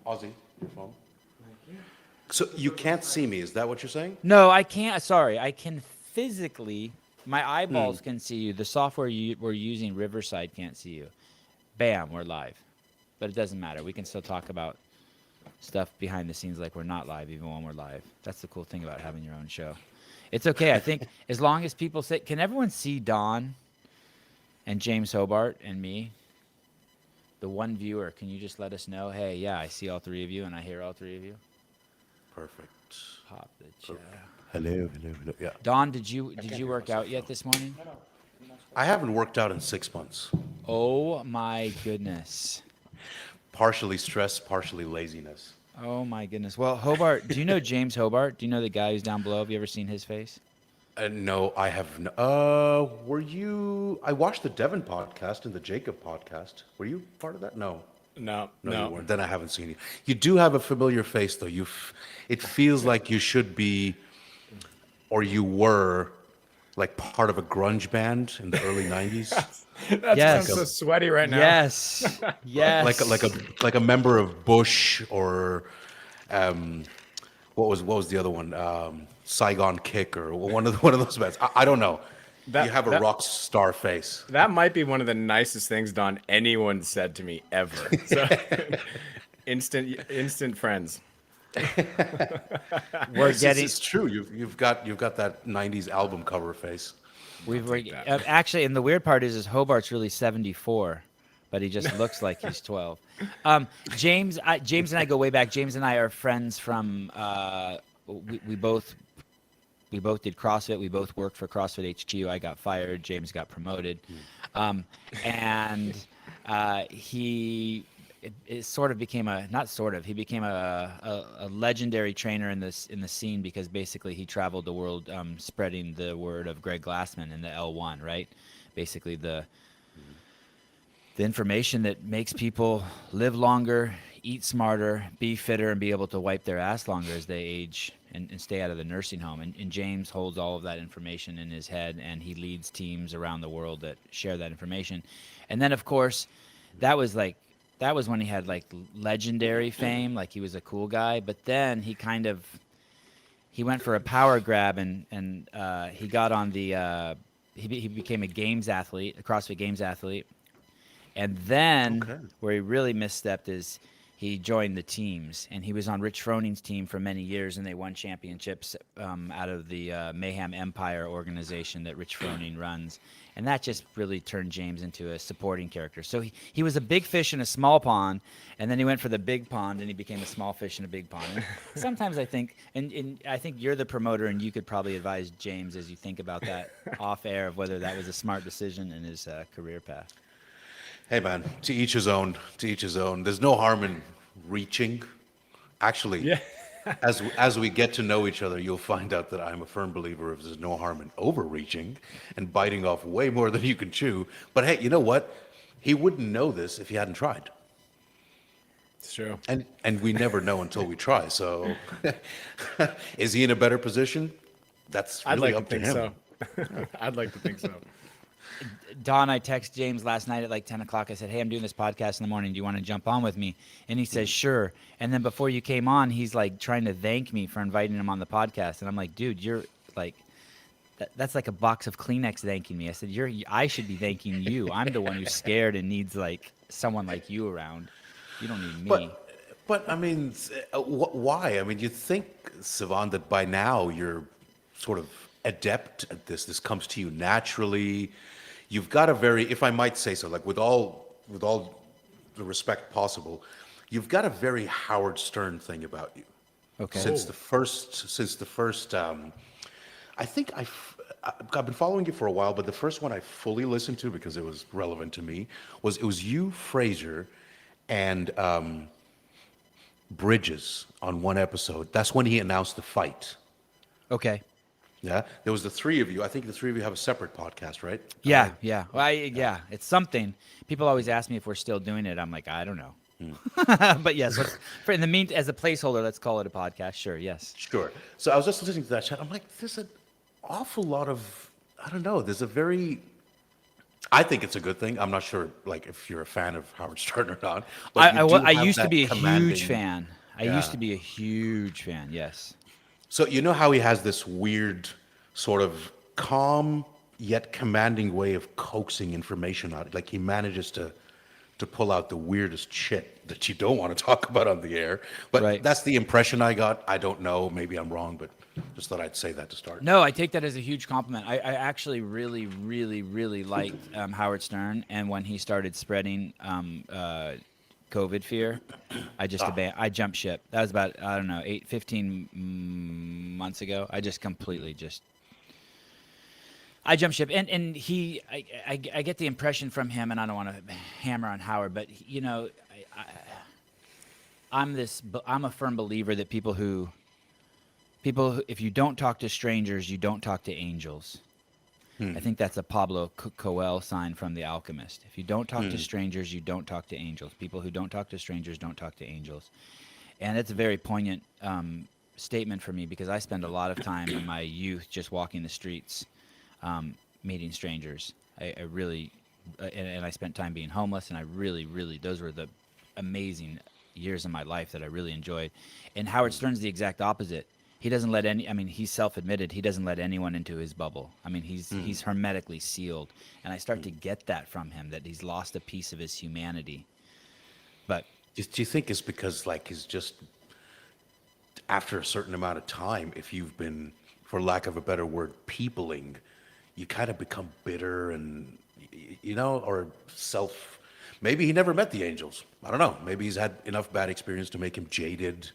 Ozzy, your phone. So you can't see me. Is that what you're saying? No, I can't. Sorry, I can physically. My eyeballs can see you. The software we're using, Riverside, can't see you. Bam, we're live. But it doesn't matter. We can still talk about stuff behind the scenes like we're not live, even when we're live. That's the cool thing about having your own show. It's okay. I think as long as people say, can everyone see Don and James Hobart and me? The one viewer, can you just let us know? Hey, yeah, I see all three of you and I hear all three of you. Perfect. Pop the chat. Hello. Yeah. Don, did you work out yet this morning? I haven't worked out in 6 months. Oh my goodness. Partially stress, partially laziness. Oh my goodness. Well, Hobart, do you know James Hobart? Do you know the guy who's down below? Have you ever seen his face? No, I have. Were you? I watched the Devin podcast and the Jacob podcast. Were you part of that? No. No. You weren't. Then I haven't seen you. You do have a familiar face, though. It feels like you should be, or you were, like part of a grunge band in the early '90s. That Yes. sounds so sweaty right now. Yes. Yes. like a member of Bush or, what was the other one? Saigon Kick or one of those bands. I don't know. You have a rock star face. That might be one of the nicest things, Don, anyone said to me ever. So, instant friends. We're getting It's true. You've got that '90s album cover face. actually, and the weird part is Hobart's really 74, but he just looks like he's 12. James and I go way back. James and I are friends from we both did CrossFit. We both worked for CrossFit HQ. I got fired. James got promoted, and he sort of became he became a legendary trainer in the scene because basically he traveled the world spreading the word of Greg Glassman in the L1, right? Basically the information that makes people live longer, eat smarter, be fitter, and be able to wipe their ass longer as they age and stay out of the nursing home. And James holds all of that information in his head, and he leads teams around the world that share that information. And then, of course, that was when he had like legendary fame, like he was a cool guy. But then he went for a power grab and he got on the he became a games athlete, a CrossFit Games athlete. And then where he really misstepped is he joined the teams, and he was on Rich Froning's team for many years, and they won championships out of the Mayhem Empire organization that Rich Froning runs. And that just really turned James into a supporting character. So he was a big fish in a small pond, and then he went for the big pond, and he became a small fish in a big pond. And sometimes I think, and I think you're the promoter, and you could probably advise James as you think about that off air of whether that was a smart decision in his career path. Hey man, to each his own. To each his own. There's no harm in reaching. Actually, Yeah. as we get to know each other, you'll find out that I'm a firm believer of there's no harm in overreaching and biting off way more than you can chew. But hey, you know what? He wouldn't know this if he hadn't tried. It's true. And we never know until we try. So, is he in a better position? That's really up to him. So. I'd like to think so. Don, I text James last night at like 10 o'clock. I said, hey, I'm doing this podcast in the morning. Do you want to jump on with me? And he says, sure. And then before you came on, he's like trying to thank me for inviting him on the podcast. And I'm like, dude, you're like, that's like a box of Kleenex thanking me. I said, I should be thanking you. I'm the one who's scared and needs like someone like you around. You don't need me. But I mean, why? I mean, you think, Sevan, that by now you're sort of adept at this. This comes to you naturally. You've got a very, if I might say so, like with all the respect possible, you've got a very Howard Stern thing about you. Okay. Since the first, I think I've been following you for a while, but the first one I fully listened to because it was relevant to me was you, Fraser, and Bridges on one episode. That's when he announced the fight. Okay. Yeah, there was the three of you. I think the three of you have a separate podcast, right? Yeah, yeah. Well, yeah, it's something. People always ask me if we're still doing it. I'm like, I don't know. But yes, in the meantime, as a placeholder, let's call it a podcast. Sure, yes. Sure. So I was just listening to that chat. I'm like, there's an awful lot of, I don't know, there's a very, I think it's a good thing. I'm not sure, like, if you're a fan of Howard Stern or not, but you do I have used to that be a huge commanding. fan. I used Yeah. to be a huge fan. Yes. So you know how he has this weird, sort of calm yet commanding way of coaxing information out. Like he manages to pull out the weirdest shit that you don't want to talk about on the air. But Right. that's the impression I got. I don't know. Maybe I'm wrong, but just thought I'd say that to start. No, I take that as a huge compliment. I actually really, really, really liked Howard Stern, and when he started spreading COVID fear, I jumped ship. That was about, I don't know, 15 months ago. I just completely I jumped ship, and I get the impression from him, and I don't want to hammer on Howard, but you know, I'm a firm believer that people who, if you don't talk to strangers, you don't talk to angels. I think that's a Pablo Coelho sign from The Alchemist. If you don't talk to strangers, you don't talk to angels. People who don't talk to strangers don't talk to angels, and it's a very poignant statement for me because I spend a lot of time in my youth just walking the streets, meeting strangers. I really, and I spent time being homeless, and I really, really, those were the amazing years of my life that I really enjoyed. And Howard Stern's the exact opposite. He doesn't let he's self-admitted, he doesn't let anyone into his bubble. I mean, he's hermetically sealed. And I start to get that from him, that he's lost a piece of his humanity. But Do you think it's because, like, he's just, after a certain amount of time, if you've been, for lack of a better word, peopling, you kind of become bitter and, you know, or maybe he never met the angels. I don't know. Maybe he's had enough bad experience to make him jaded.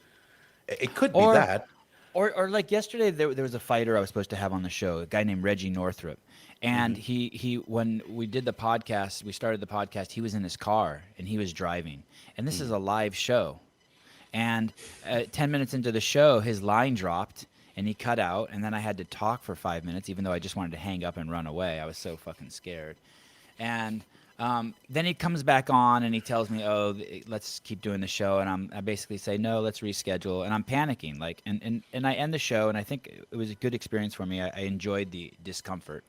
It could be Or- that. Or like yesterday, there was a fighter I was supposed to have on the show, a guy named Reggie Northrup, and he when we did the podcast, we started the podcast. He was in his car and he was driving, and this is a live show, and 10 minutes into the show, his line dropped and he cut out, and then I had to talk for 5 minutes, even though I just wanted to hang up and run away. I was so fucking scared, and then he comes back on and he tells me, "Oh, let's keep doing the show." And I basically say, "No, let's reschedule." And I'm panicking, like, and I end the show, and I think it was a good experience for me. I enjoyed the discomfort.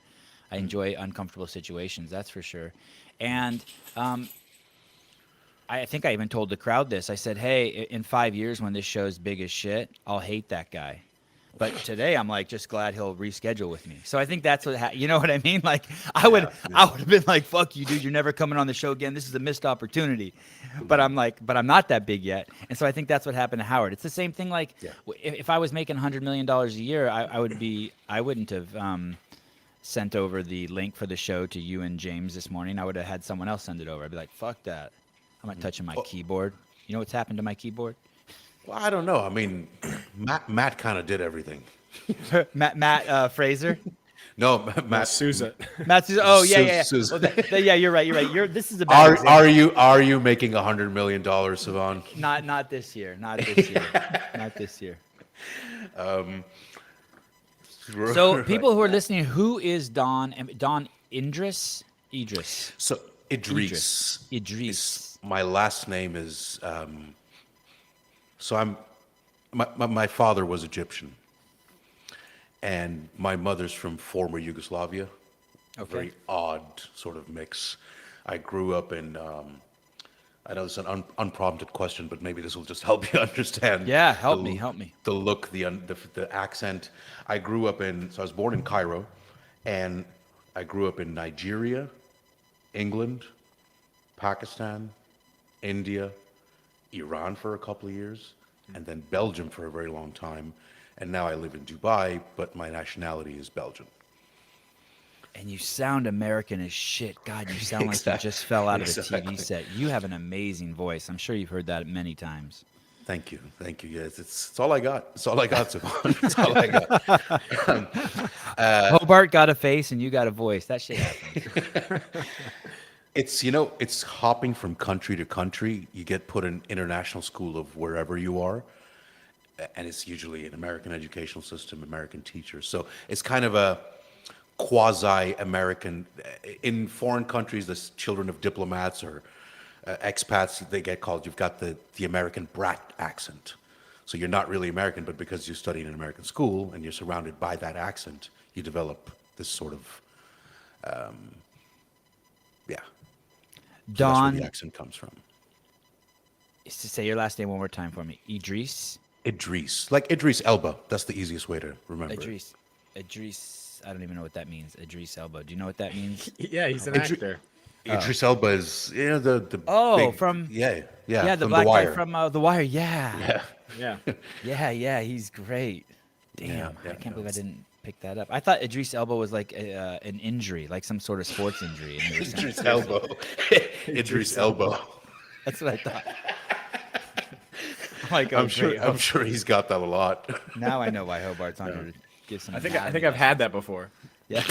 I enjoy uncomfortable situations, that's for sure. And I think I even told the crowd this. I said, "Hey, in 5 years, when this show's big as shit, I'll hate that guy." But today I'm like just glad he'll reschedule with me. So I think that's what you know what I mean? Like I would have been like, "Fuck you, dude. You're never coming on the show again. This is a missed opportunity." But I'm I'm not that big yet. And so I think that's what happened to Howard. It's the same thing. Like if I was making $100 million a year, I wouldn't have sent over the link for the show to you and James this morning. I would have had someone else send it over. I'd be like, "Fuck that. I'm not touching my keyboard." You know what's happened to my keyboard? Well, I don't know. I mean, Matt kind of did everything. Matt Fraser. No, Matt. Sousa. Matt Sousa. Oh yeah. Sousa. Well, yeah, you're right. This is a bad example. Are you making $100 million, Sevan? Not this year. Not this year. Not this year. So people who are listening, who is Don Idrees? Idrees. So Idrees. Idrees. My last name is. So my father was Egyptian, and my mother's from former Yugoslavia. A very odd sort of mix. I grew up in. I know it's an unprompted question, but maybe this will just help you understand. Yeah, help me. The look, the accent. I grew up so I was born in Cairo, and I grew up in Nigeria, England, Pakistan, India, Iran for a couple of years, and then Belgium for a very long time. And now I live in Dubai, but my nationality is Belgian. And you sound American as shit. God, you sound like you just fell out of a TV set. You have an amazing voice. I'm sure you've heard that many times. Thank you. Yes, it's all I got. It's all I got, Sevan. It's all I got. Hobart got a face and you got a voice. That shit happens. It's hopping from country to country. You get put in international school of wherever you are, and it's usually an American educational system, American teachers. So it's kind of a quasi-American. In foreign countries, the children of diplomats or expats, they get called, you've got the American brat accent. So you're not really American, but because you study in an American school and you're surrounded by that accent, you develop this sort of So that's where Don, the accent comes from. say your last name one more time for me. Idrees. Idrees, like Idris Elba. That's the easiest way to remember it. Idrees. Idrees. I don't even know what that means. Idrees Elba. Do you know what that means? Yeah, he's an Idri- actor. Idris Elba is the Oh, big, from yeah the from black The Wire. guy from The Wire. Yeah. Yeah. Yeah. Yeah. He's great. Damn, Yeah, I can't believe I it's- didn't pick that up. I thought Idris Elba was like an injury, like some sort of sports injury. And you were saying- Idris Elba. Idris Elba. That's what I thought. I'm like, oh, I'm sure. great. I'm sure he's got that a lot. Now I know why Hobart's on here to give some. I think anatomy I've had that before. Yeah.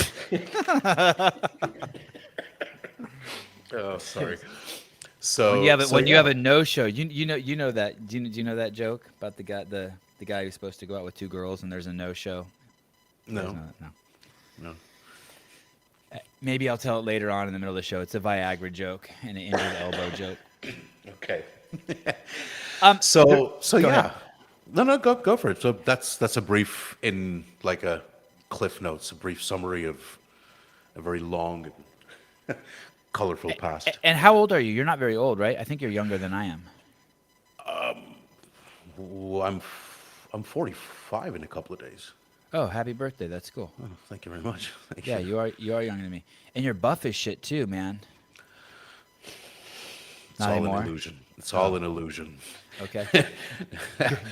Oh, sorry. So When you have a no show, you know that. Do you know that joke about the guy who's supposed to go out with two girls and there's a no show? no. No. Maybe I'll tell it later on in the middle of the show. It's a Viagra joke and an injured elbow joke. Okay. Um, So go yeah. ahead. No, go for it. So that's a brief, in like a Cliff Notes, a brief summary of a very long and colorful past. And how old are you? You're not very old, right? I think you're younger than I am. Well, I'm 45 in a couple of days. Oh, happy birthday! That's cool. Oh, thank you very much. Thank Yeah, you. you are younger than me, and you're buff as shit too, man. It's Not all anymore? an illusion. It's all an illusion. Okay.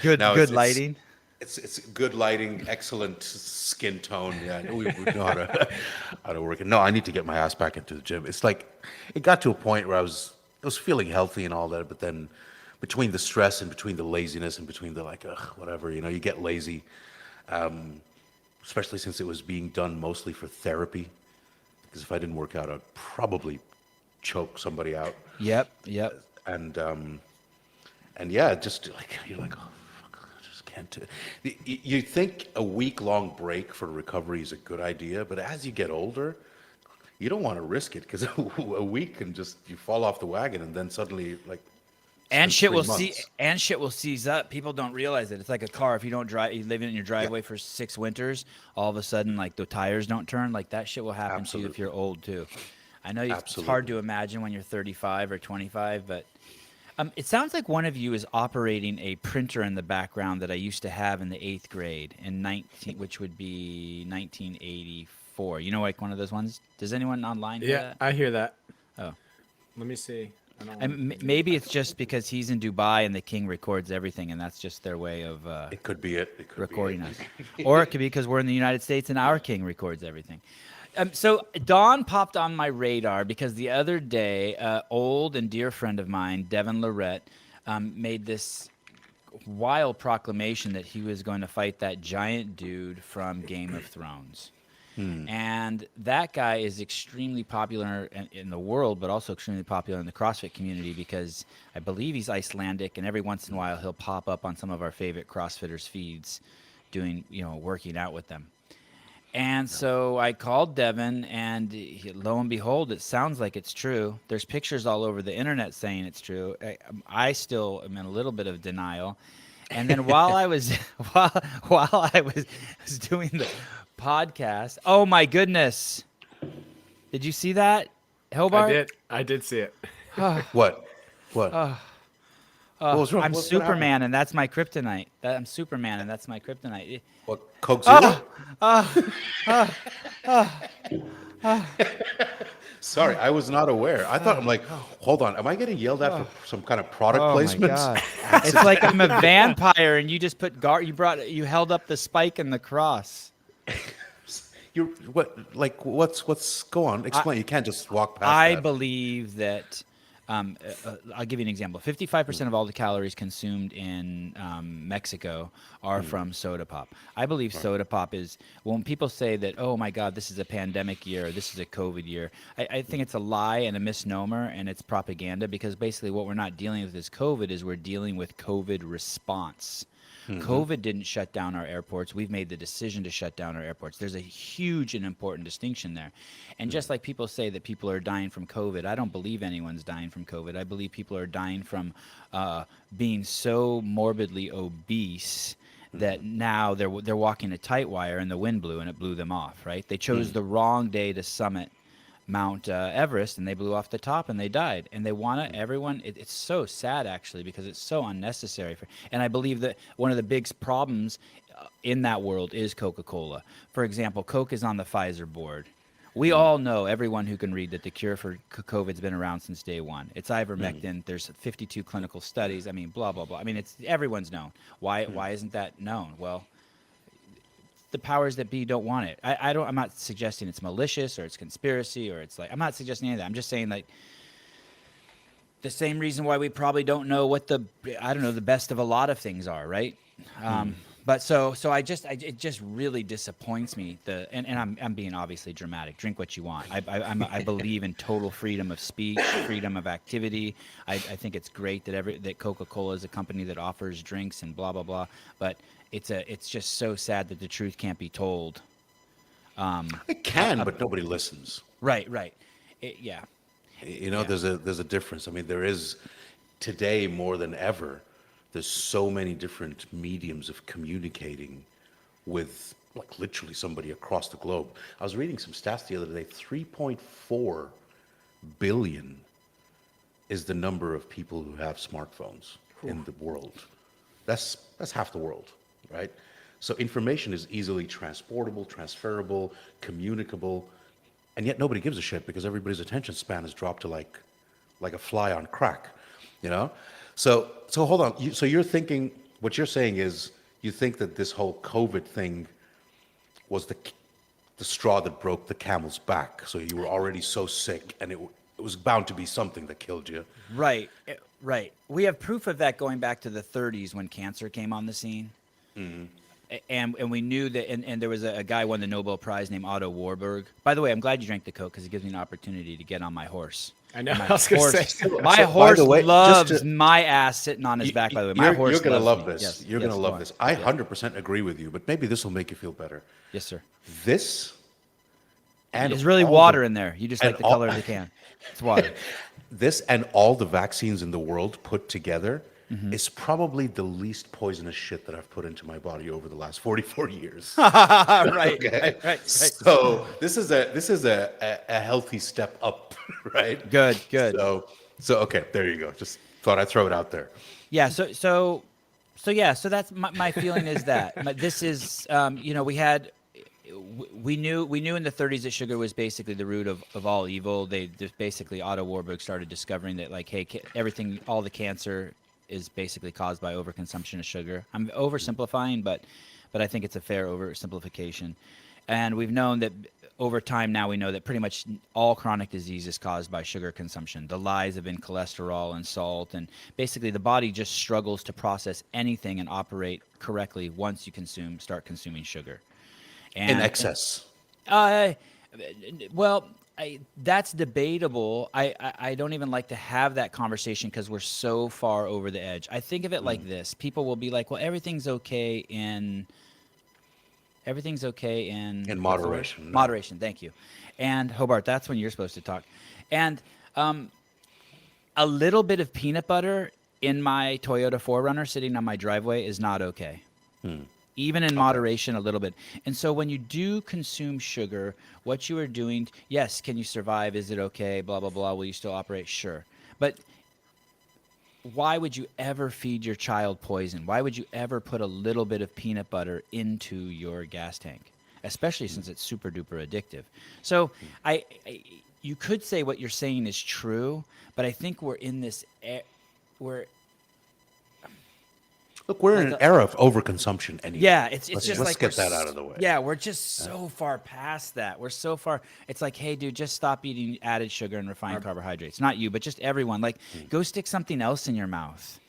Good No, good it's- lighting. It's good lighting, excellent skin tone. Yeah, we know how to work it. No, I need to get my ass back into the gym. It's like it got to a point where I was feeling healthy and all that, but then between the stress and between the laziness and between the like, whatever, you get lazy. Especially since it was being done mostly for therapy. Because if I didn't work out, I'd probably choke somebody out. Yep. And yeah, just like you're like, oh fuck, I just can't. You think a week-long break for recovery is a good idea, but as you get older, you don't want to risk it because a week can just you fall off the wagon and then suddenly like. And it's shit been will 3 months. shit will seize up. People don't realize it. It's like a car. If you don't drive, you live in your driveway for 6 winters, all of a sudden, like the tires don't turn. Like that shit will happen to you if Absolutely. you're old too. I know it's hard Absolutely. to imagine when you're 35 or 25, but it sounds like one of you is operating a printer in the background that I used to have in the 8th grade which would be 1984. You know, like one of those ones. Does anyone online hear Yeah, that? I hear that. Oh. Let me see. I don't And maybe it's just because he's in Dubai and the king records everything, and that's just their way of It could be it. It could recording be us. Or it could be because we're in the United States and our king records everything. So Dawn popped on my radar because the other day, old and dear friend of mine, Devin Lorette, made this wild proclamation that he was going to fight that giant dude from Game of Thrones. And that guy is extremely popular in the world, but also extremely popular in the CrossFit community because I believe he's Icelandic, and every once in a while he'll pop up on some of our favorite CrossFitters' feeds doing, working out with them. And so I called Devin, and lo and behold, it sounds like it's true. There's pictures all over the internet saying it's true. I still am in a little bit of denial. And then while I was while I was doing the podcast, oh my goodness, did you see that, Hobart? I did see it. What? What? What was wrong? I'm What Superman, and that's my kryptonite. I'm Superman, and that's my kryptonite. What? Coke Zero? Sorry, I was not aware. I thought I'm like, hold on, am I getting yelled at for some kind of product Oh placement? my god! It's like I'm a vampire, and you just put you held up the spike and the cross. You what's go on? Explain. You can't just walk past I that. believe that. I'll give you an example. 55% of all the calories consumed in Mexico are from soda pop. I believe soda pop is, when people say that, oh my God, this is a pandemic year, this is a COVID year, I think it's a lie and a misnomer, and it's propaganda, because basically what we're not dealing with is COVID, is we're dealing with COVID response. COVID didn't shut down our airports. We've made the decision to shut down our airports. There's a huge and important distinction there. And just like people say that people are dying from COVID, I don't believe anyone's dying from COVID. I believe people are dying from being so morbidly obese that now they're walking a tight wire and the wind blew and it blew them off, right? They chose the wrong day to summit Mount Everest, and they blew off the top and they died. And they want to, everyone, it's so sad actually, because it's so unnecessary. And I believe that one of the big problems in that world is Coca-Cola. For example, Coke is on the Pfizer board. We all know, everyone who can read, that the cure for COVID's been around since day one. It's ivermectin. There's 52 clinical studies. I mean, blah, blah, blah. I mean, everyone's known. Why isn't that known? Well, the powers that be don't want it. I'm not suggesting it's malicious or it's conspiracy or it's like, I'm not suggesting any of that. I'm just saying, like, the same reason why we probably don't know what the best of a lot of things are, right? But so it just really disappoints me. And I'm being obviously dramatic. Drink what you want. I believe in total freedom of speech, freedom of activity. I think it's great that Coca-Cola is a company that offers drinks and blah blah blah. But it's just so sad that the truth can't be told. It can, but nobody listens. Right. Yeah. There's a difference. I mean, there is today more than ever. There's so many different mediums of communicating with, like, literally somebody across the globe. I was reading some stats the other day. 3.4 billion is the number of people who have smartphones in the world. That's half the world, right? So information is easily transportable, transferable, communicable, and yet nobody gives a shit because everybody's attention span has dropped to like a fly on crack, So hold on. So you're thinking, what you're saying is, you think that this whole COVID thing was the straw that broke the camel's back. So you were already so sick, and it was bound to be something that killed you. Right. We have proof of that going back to the 30s when cancer came on the scene. Mm-hmm. And we knew that, and there was a guy won the Nobel Prize named Otto Warburg. By the way, I'm glad you drank the Coke because it gives me an opportunity to get on my horse. I know. I was going to say. My horse loves my ass sitting on his back, by the way. My horse You're going to love me. this. Yes, you're going to love this. I 100% agree with you, but maybe this will make you feel better. Yes, sir. This and there's really water in there. You just like the color of the can. It's water. This and all the vaccines in the world put together is probably the least poisonous shit that I've put into my body over the last 44 years. Right. So this is a healthy step up, right? Good. So okay, there you go. Just thought I'd throw it out there. Yeah. So that's my feeling is that this is we knew in the 30s that sugar was basically the root of all evil. They just basically, Otto Warburg started discovering that, like, hey, all the cancer is basically caused by overconsumption of sugar. I'm oversimplifying, but I think it's a fair oversimplification. And we've known that over time now, we know that pretty much all chronic disease is caused by sugar consumption. The lies have been cholesterol and salt, and basically the body just struggles to process anything and operate correctly once you start consuming sugar. And, in excess. That's debatable. I don't even like to have that conversation because we're so far over the edge. I think of it like this. People will be like, well, everything's okay in moderation. Moderation, thank you. And Hobart, that's when you're supposed to talk. And a little bit of peanut butter in my Toyota 4Runner sitting on my driveway is not okay. Even in moderation, a little bit. And so when you do consume sugar, what you are doing, yes, can you survive? Is it okay? Blah, blah, blah. Will you still operate? Sure. But why would you ever feed your child poison? Why would you ever put a little bit of peanut butter into your gas tank? Especially since it's super duper addictive. So you could say what you're saying is true, but I think we're in this, Look, we're in an era of overconsumption anyway. Yeah, let's get that out of the way. Yeah, we're just so far past that. We're so far. It's like, hey, dude, just stop eating added sugar and refined carbohydrates. Not you, but just everyone. Like, go stick something else in your mouth.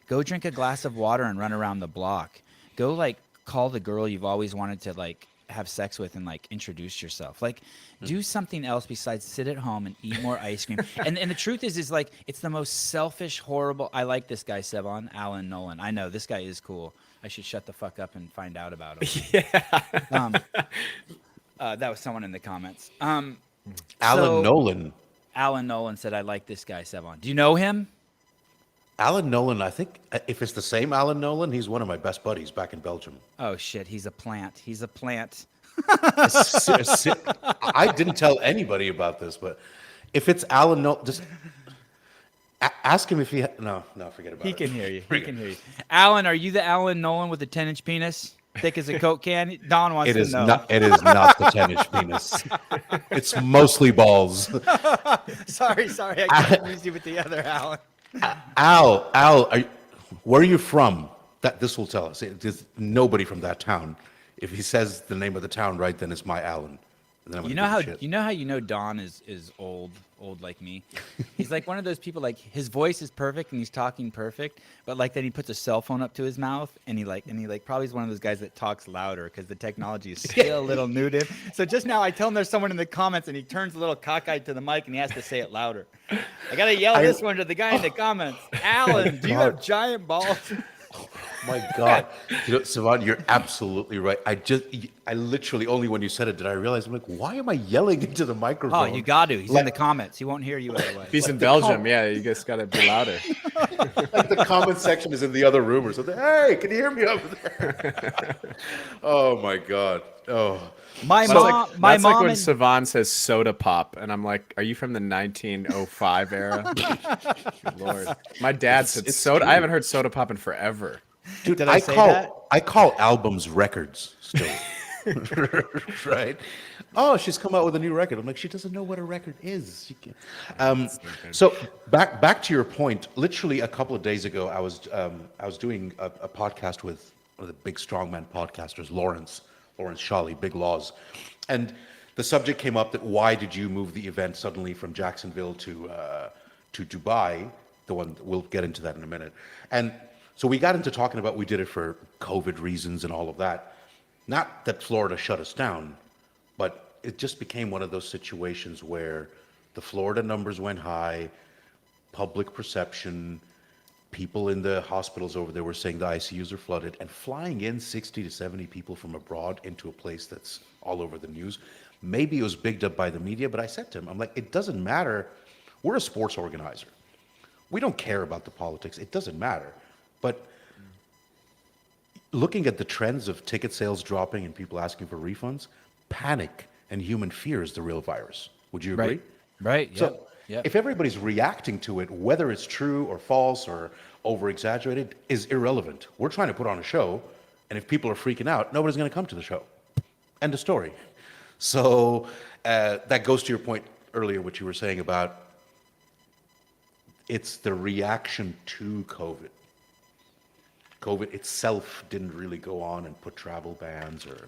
Go drink a glass of water and run around the block. Go, like, call the girl you've always wanted to, like, have sex with and, like, introduce yourself. Like, do something else besides sit at home and eat more ice cream. And the truth is like, it's the most selfish, horrible. I like this guy, Sevan, Alan Nolan. I know this guy is cool. I should shut the fuck up and find out about him. Yeah. That was someone in the comments. Alan Nolan. Alan Nolan said, I like this guy, Sevan. Do you know him? Alan Nolan, I think, if it's the same Alan Nolan, he's one of my best buddies back in Belgium. Oh, shit. He's a plant. I didn't tell anybody about this, but if it's Alan, no, just ask him if he. No, forget about it. He can hear you. He Forget can hear you. Alan, are you the Alan Nolan with the 10-inch penis, thick as a Coke can? Don wants It to is know. not. It is not the 10-inch penis. It's mostly balls. Sorry, I confused you with the other Alan. Al, where are you from? This will tell us. There's nobody from that town. If he says the name of the town right, then it's my Alan. And then I'm You gonna know give him how shit. Don is old like me. He's like one of those people, like his voice is perfect and he's talking perfect, but like then he puts a cell phone up to his mouth and he probably is one of those guys that talks louder because the technology is still a little new to him. So just now I tell him there's someone in the comments and he turns a little cockeyed to the mic and he has to say it louder. I gotta yell this one to the guy in the comments. Alan, do you have giant balls? My God, Sevan, you're absolutely right. I literally only when you said it did I realize. I'm like, why am I yelling into the microphone? Oh, you got to. He's in the comments. He won't hear you otherwise. If he's in Belgium, yeah, you just gotta be louder. Like the comment section is in the other room or something. Hey, can you hear me over there? Oh my God. Oh. My That's mom, like, my that's mom, like when and, Sevan says soda pop, and I'm like, are you from the 1905 era? Good Lord. My dad said it's soda. true. I haven't heard soda pop in forever. Dude, Did I say that? I call albums records still. Right? Oh, she's come out with a new record. I'm like, she doesn't know what a record is. So back to your point. Literally a couple of days ago, I was doing a podcast with one of the big strongman podcasters, Lawrence Shawley, Big Laws, and the subject came up that why did you move the event suddenly from Jacksonville to Dubai? The one we'll get into that in a minute, and so we got into talking about we did it for COVID reasons and all of that. Not that Florida shut us down, but it just became one of those situations where the Florida numbers went high, public perception, people in the hospitals over there were saying the ICUs are flooded, and flying in 60 to 70 people from abroad into a place that's all over the news. Maybe it was bigged up by the media, but I said to him, I'm like, it doesn't matter. We're a sports organizer. We don't care about the politics. It doesn't matter. But looking at the trends of ticket sales dropping and people asking for refunds, panic and human fear is the real virus. Would you agree? Right. So Yep. if everybody's reacting to it, whether it's true or false or over-exaggerated, is irrelevant. We're trying to put on a show, and if people are freaking out, nobody's going to come to the show. End of story. So that goes to your point earlier, what you were saying about it's the reaction to COVID. COVID itself didn't really go on and put travel bans or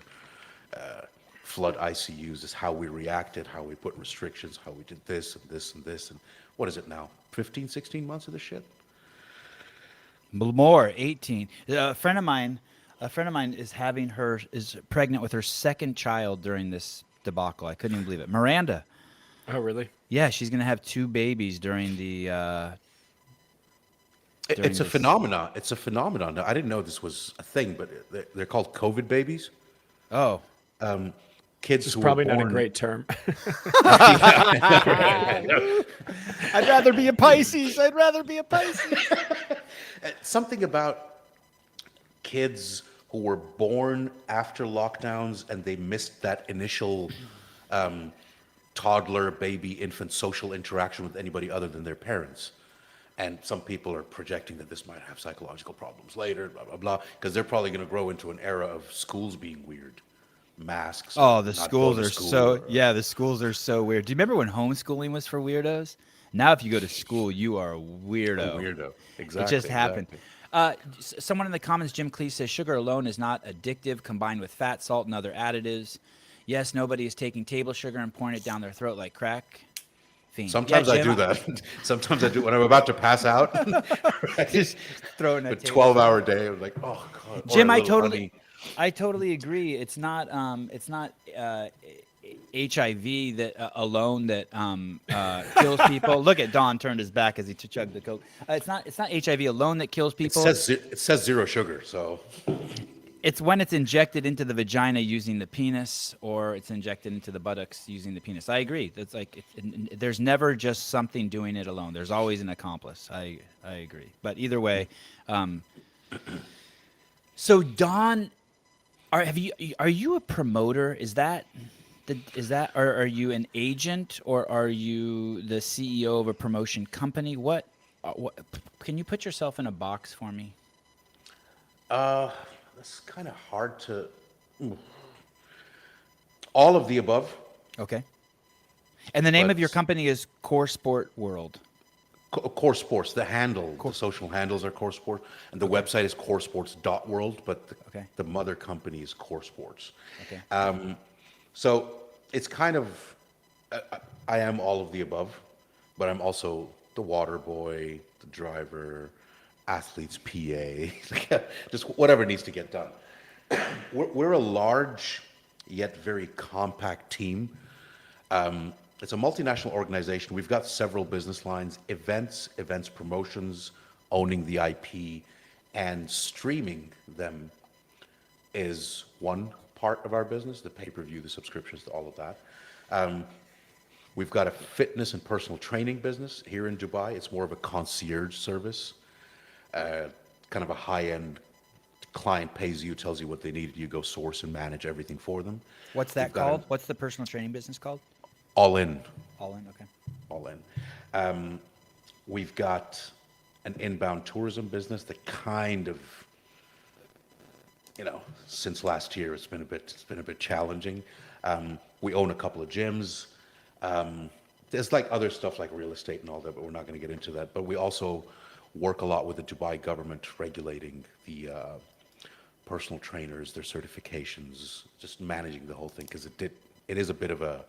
flood ICUs. Is how we reacted, how we put restrictions, how we did this and this and this. And what is it now? 15, 16 months of this shit? More, 18. A friend of mine is pregnant with her second child during this debacle. I couldn't even believe it. Miranda. Oh, really? Yeah, she's gonna have 2 babies during the. It's a phenomenon. It's a phenomenon. I didn't know this was a thing, but they're called COVID babies. Oh, Kids It's who probably were not a born, great term. I'd rather be a Pisces. Something about kids who were born after lockdowns and they missed that initial toddler, baby, infant social interaction with anybody other than their parents. And some people are projecting that this might have psychological problems later, blah, blah, blah, because they're probably going to grow into an era of schools being weird. Masks. Oh, the not schools going to are school, so or- the schools are so weird. Do you remember when homeschooling was for weirdos? Now, if you go to school, you are a weirdo. A weirdo. Exactly. It just happened. exactly. Someone in the comments, Jim Cleese says, sugar alone is not addictive combined with fat, salt, and other additives. Yes, nobody is taking table sugar and pouring it down their throat like crack. Fiend. Sometimes Yeah, I Jim, do that. Sometimes I do when I'm about to pass out. Right? Just throwing a A table 12-hour day. I'm like, oh god. Or Jim, a I little totally, honey. I totally agree. It's not HIV that alone that kills people. Look at Don turned his back as he chugged the Coke. It's not HIV alone that kills It people. says zero sugar. So It's when it's injected into the vagina using the penis, or it's injected into the buttocks using the penis. I agree. It's like there's never just something doing it alone. There's always an accomplice. I agree. But either way, so Don, Are you a promoter? Or are you an agent, or are you the CEO of a promotion company? What can you put yourself in a box for me? That's kind of hard to. All of the above. Okay. And the name of your But company is Core Sport World. Core Sports, the social handles are Core Sports, and the website is coresports.world, but Okay. the mother company is Core Sports. Okay. So it's kind of, I, I am all of the above, but I'm also the water boy, the driver, athlete's PA, just whatever needs to get done. We're a large yet very compact team. It's a multinational organization. We've got several business lines: events promotions, owning the IP, and streaming them is one part of our business, the pay-per-view, the subscriptions, all of that. We've got a fitness and personal training business here in Dubai. It's more of a concierge service, kind of a high-end client pays you, tells you what they need, you go source and manage everything for them. What's We've that got called? What's the personal training business called? All in, All in. Okay. all in. We've got an inbound tourism business that kind of, since last year, it's been a bit challenging. We own a couple of gyms. There's like other stuff like real estate and all that, but we're not going to get into that. But we also work a lot with the Dubai government regulating the personal trainers, their certifications, just managing the whole thing, because it is a bit of a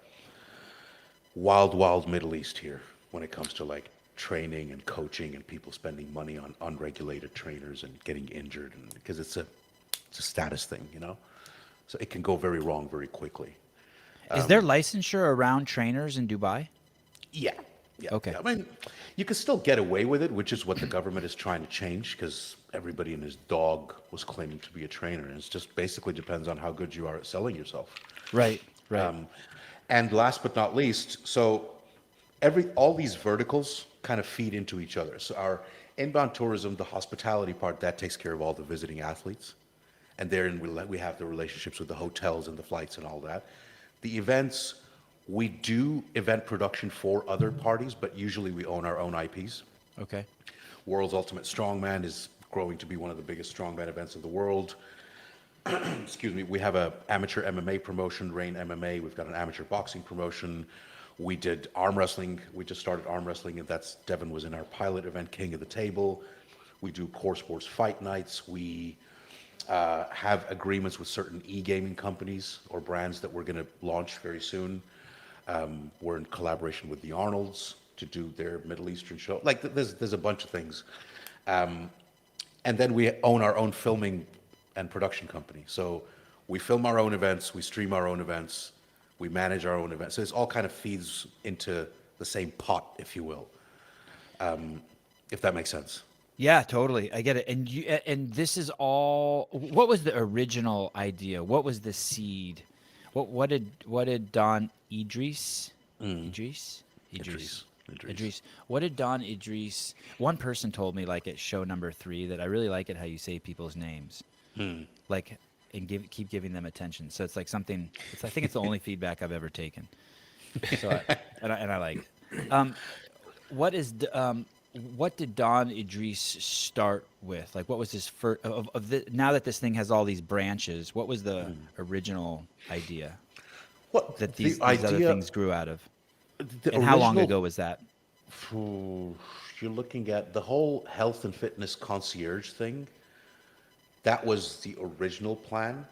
wild Middle East here when it comes to like training and coaching and people spending money on unregulated trainers and getting injured, and because it's a status thing, so it can go very wrong very quickly. Is there licensure around trainers in Dubai? Yeah. Yeah. Okay. Yeah. I mean, you can still get away with it, which is what the government is trying to change, because everybody and his dog was claiming to be a trainer, and it just basically depends on how good you are at selling yourself. Right. Right. And last but not least, so all these verticals kind of feed into each other. So our inbound tourism, the hospitality part, that takes care of all the visiting athletes, and therein we have the relationships with the hotels and the flights and all that. The events, we do event production for other parties, but usually we own our own IPs. Okay. World's Ultimate Strongman is growing to be one of the biggest strongman events in the world. Excuse me. We have a amateur MMA promotion, Rain MMA. We've got an amateur boxing promotion. We did arm wrestling. We just started arm wrestling, and Devin was in our pilot event, King of the Table. We do Core Sports Fight Nights. We have agreements with certain e-gaming companies or brands that we're going to launch very soon. We're in collaboration with the Arnolds to do their Middle Eastern show. Like there's a bunch of things. And then we own our own filming and production company. So we film our own events, we stream our own events, we manage our own events. So it's all kind of feeds into the same pot, if you will, if that makes sense. Yeah, totally. I get it. And this is all. What was the original idea? What was the seed? What did Don Idrees? Idrees. What did Don Idrees? One person told me, like at show number 3, that I really like it how you say people's names, like, and keep giving them attention. So it's like something. I think it's the only feedback I've ever taken. So I like it. What did Don Idrees start with? Like, what was his first now that this thing has all these branches? What was the original idea that these other things grew out of? And how long ago was that? You're looking at the whole health and fitness concierge thing. That was the original plan,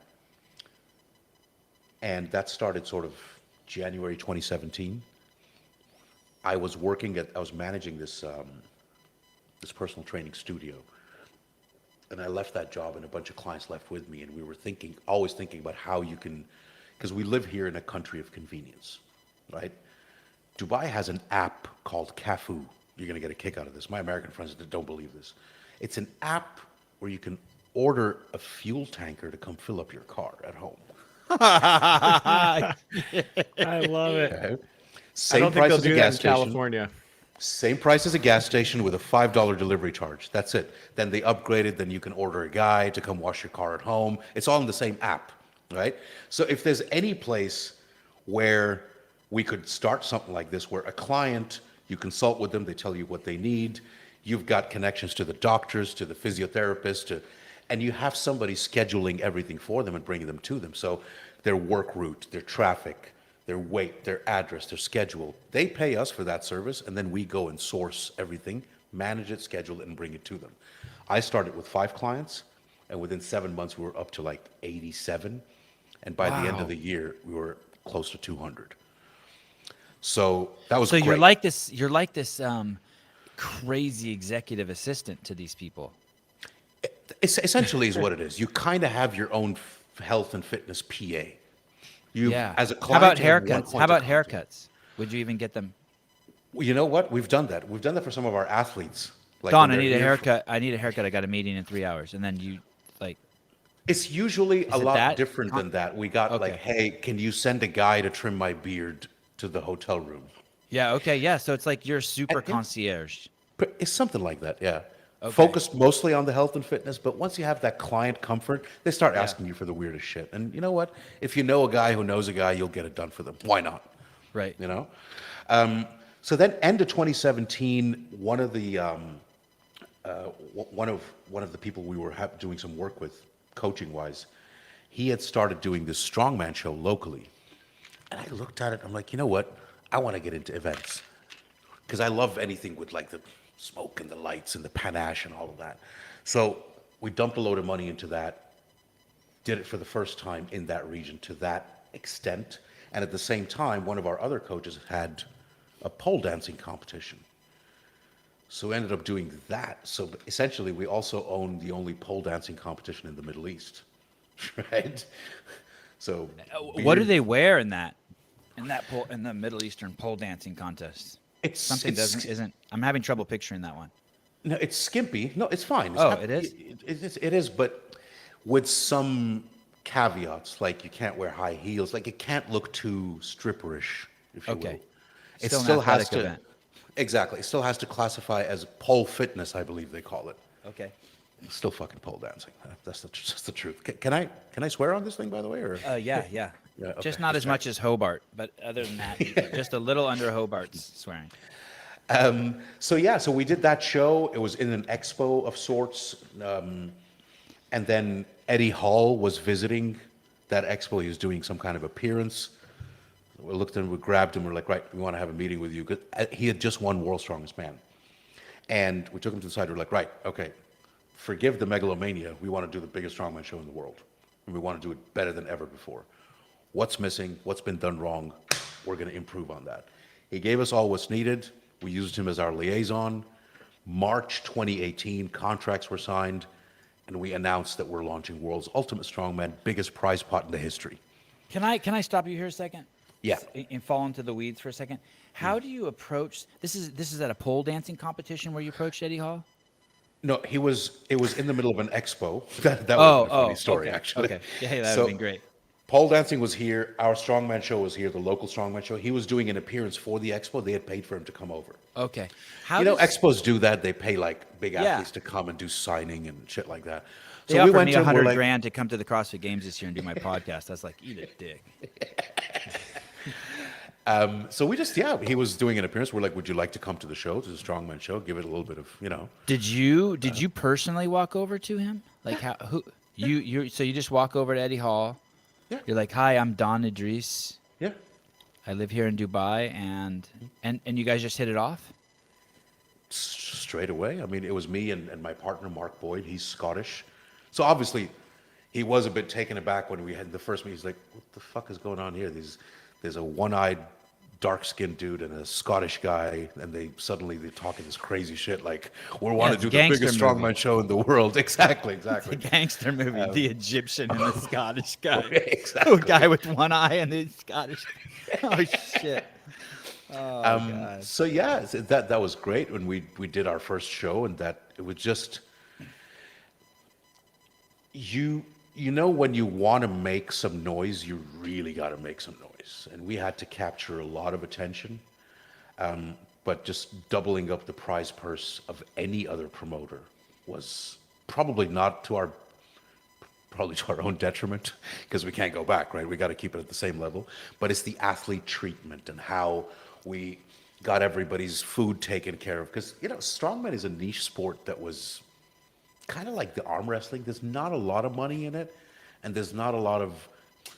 and that started sort of January 2017. I was managing this personal training studio, and I left that job, and a bunch of clients left with me, and we were always thinking about how you can, because we live here in a country of convenience, right? Dubai has an app called Cafu. You're going to get a kick out of this. My American friends don't believe this. It's an app where you can order a fuel tanker to come fill up your car at home. I love it. Okay. I Same don't think price they'll as a do that gas in station. California. Same price as a gas station with a $5 delivery charge. That's it. Then they upgraded, then you can order a guy to come wash your car at home. It's all in the same app, right? So if there's any place where we could start something like this, where a client, you consult with them, they tell you what they need, you've got connections to the doctors, to the physiotherapists, and you have somebody scheduling everything for them and bringing them to them. So their work route, their traffic, their weight, their address, their schedule. They pay us for that service, and then we go and source everything, manage it, schedule it, and bring it to them. I started with 5 clients, and within 7 months, we were up to like 87. And by the end Wow. of the year, we were close to 200. So that was So great. you're like this crazy executive assistant to these people. Essentially is what it is. You kind of have your own health and fitness PA. You, as a client, How about you have one haircuts? point How about of contact. haircuts? Would you even get them? Well, you know what? We've done that. We've done that for some of our athletes. Like Don, when I they're need a here for- haircut. I need a haircut. I got a meeting in 3 hours, and then you like. It's usually a it lot that different than that. We got like, Okay. hey, can you send a guy to trim my beard to the hotel room? Yeah. Okay. Yeah. So it's like you're super yeah. concierge. It's something like that, yeah. Okay. Focused mostly on the health and fitness, but once you have that client comfort, they start asking you for the weirdest shit. And you know what? If you know a guy who knows a guy, you'll get it done for them. Why not? Right. You know? So then, end of 2017, one of the one of the people we were doing some work with, coaching wise, he had started doing this strongman show locally, and I looked at it. I'm like, you know what? I want to get into events because I love anything with like the smoke and the lights and the panache and all of that. So we dumped a load of money into that. Did it for the first time in that region to that extent. And at the same time, one of our other coaches had a pole dancing competition. So we ended up doing that. So essentially, we also own the only pole dancing competition in the Middle East, right? So What do they wear in that in the Middle Eastern pole dancing contest? It's Something isn't. I'm having trouble picturing that one. No, it's skimpy. No, it's fine. It's Oh, not- it is? It is, but with some caveats, like you can't wear high heels. Like it can't look too stripperish, if you Okay. will. It Still an still has athletic to. event. Exactly. It still has to classify as pole fitness, I believe they call it. Okay. It's still fucking pole dancing. That's the truth. Can I swear on this thing, by the way? Or Yeah. Yeah, okay, Just not just as much as Hobart, but other than that, just a little under Hobart's swearing. So we did that show. It was in an expo of sorts, and then Eddie Hall was visiting that expo. He was doing some kind of appearance. We looked at him, we grabbed him, we're like, right, we want to have a meeting with you. 'Cause he had just won World's Strongest Man. And we took him to the side, we're like, right, okay, forgive the megalomania. We want to do the biggest strongman show in the world. And we want to do it better than ever before. What's missing? What's been done wrong? We're going to improve on that. He gave us all what's needed. We used him as our liaison. March 2018, contracts were signed, and we announced that we're launching World's Ultimate Strongman, biggest prize pot in the history. Can I stop you here a second? Yeah. And fall into the weeds for a second. How do you approach this? Is at a pole dancing competition where you approached Eddie Hall? No, it was in the middle of an expo. That was a funny story, okay, actually. Okay, yeah, that would have been great. Pole dancing was here. Our strongman show was here, the local strongman show. He was doing an appearance for the expo. They had paid for him to come over. Okay, Expos do that. They pay like big Yeah. athletes to come and do signing and shit like that. They offered me $100,000 to come to the CrossFit Games this year and do my podcast. I was like, eat a dick. So we just, he was doing an appearance. We're like, would you like to come to the show, to the strongman show? Give it a little bit of, Did you personally walk over to him? Like so you just walk over to Eddie Hall. Yeah. You're like, hi, I'm Don Idrees. Yeah. I live here in Dubai, and you guys just hit it off. Straight away. I mean, it was me and my partner, Mark Boyd. He's Scottish. So obviously, he was a bit taken aback when we had the first meeting. He's like, what the fuck is going on here? There's a one-eyed, dark-skinned dude and a Scottish guy, and they're talking this crazy shit like, we want to it's do a the gangster biggest movie. strongman show in the world. Exactly. The gangster movie, the Egyptian and the Scottish guy. Exactly. The guy with one eye and the Scottish. Oh shit. Oh god. So yeah, that was great when we did our first show, and that it was just when you want to make some noise, you really got to make some noise, and we had to capture a lot of attention. but just doubling up the prize purse of any other promoter was probably to our own detriment, because we can't go back, right? We got to keep it at the same level. But it's the athlete treatment and how we got everybody's food taken care of. Because, strongman is a niche sport that was kind of like the arm wrestling. There's not a lot of money in it, and there's not a lot of,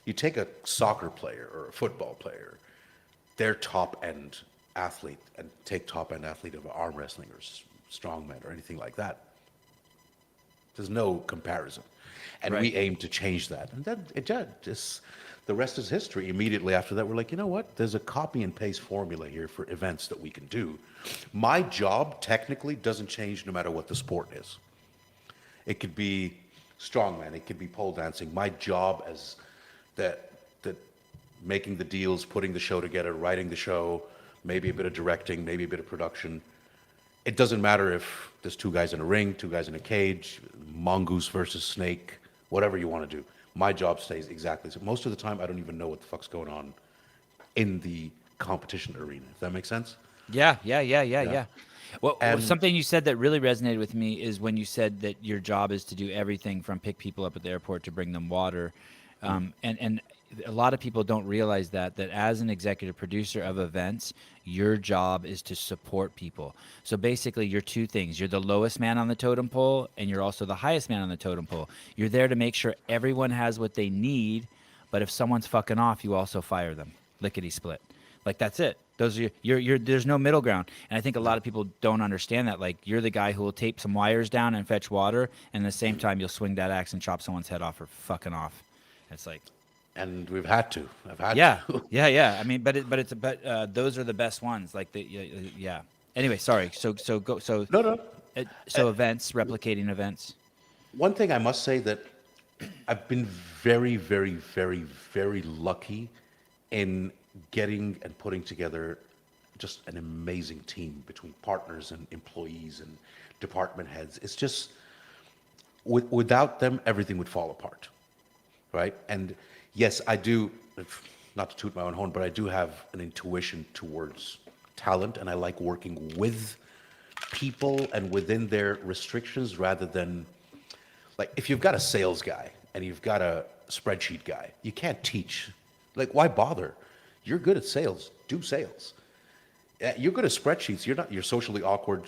you take a soccer player or a football player, they're top end athlete, and take top end athlete of arm wrestling or strongman or anything like that. There's no comparison. And we aim to change that. And then the rest is history. Immediately after that, we're like, you know what? There's a copy and paste formula here for events that we can do. My job technically doesn't change no matter what the sport is. It could be strongman, it could be pole dancing. My job as that making the deals, putting the show together, writing the show, maybe a bit of directing, maybe a bit of production. It doesn't matter if there's two guys in a ring, two guys in a cage, mongoose versus snake, whatever you want to do. My job stays exactly so. Most of the time, I don't even know what the fuck's going on in the competition arena. If that makes sense? Yeah. Well, And- something you said that really resonated with me is when you said that your job is to do everything from pick people up at the airport to bring them water. And a lot of people don't realize that as an executive producer of events, your job is to support people. So basically, you're two things. You're the lowest man on the totem pole, and you're also the highest man on the totem pole. You're there to make sure everyone has what they need, but if someone's fucking off, you also fire them. Lickety split. Like, that's it. Those are you're there's no middle ground. And I think a lot of people don't understand that. Like, you're the guy who will tape some wires down and fetch water, and at the same time you'll swing that axe and chop someone's head off or fucking off. It's like, And we've had to. I've had to. yeah. I mean, but those are the best ones. Like yeah. Anyway, sorry. So No. So events, replicating events. One thing I must say that I've been very, very, very, very lucky in getting and putting together just an amazing team between partners and employees and department heads. It's just, without them, everything would fall apart, right? And yes, I do, not to toot my own horn, but I do have an intuition towards talent, and I like working with people and within their restrictions rather than, like, if you've got a sales guy and you've got a spreadsheet guy, you can't teach. Like, why bother? You're good at sales. Do sales. You're good at spreadsheets. You're socially awkward.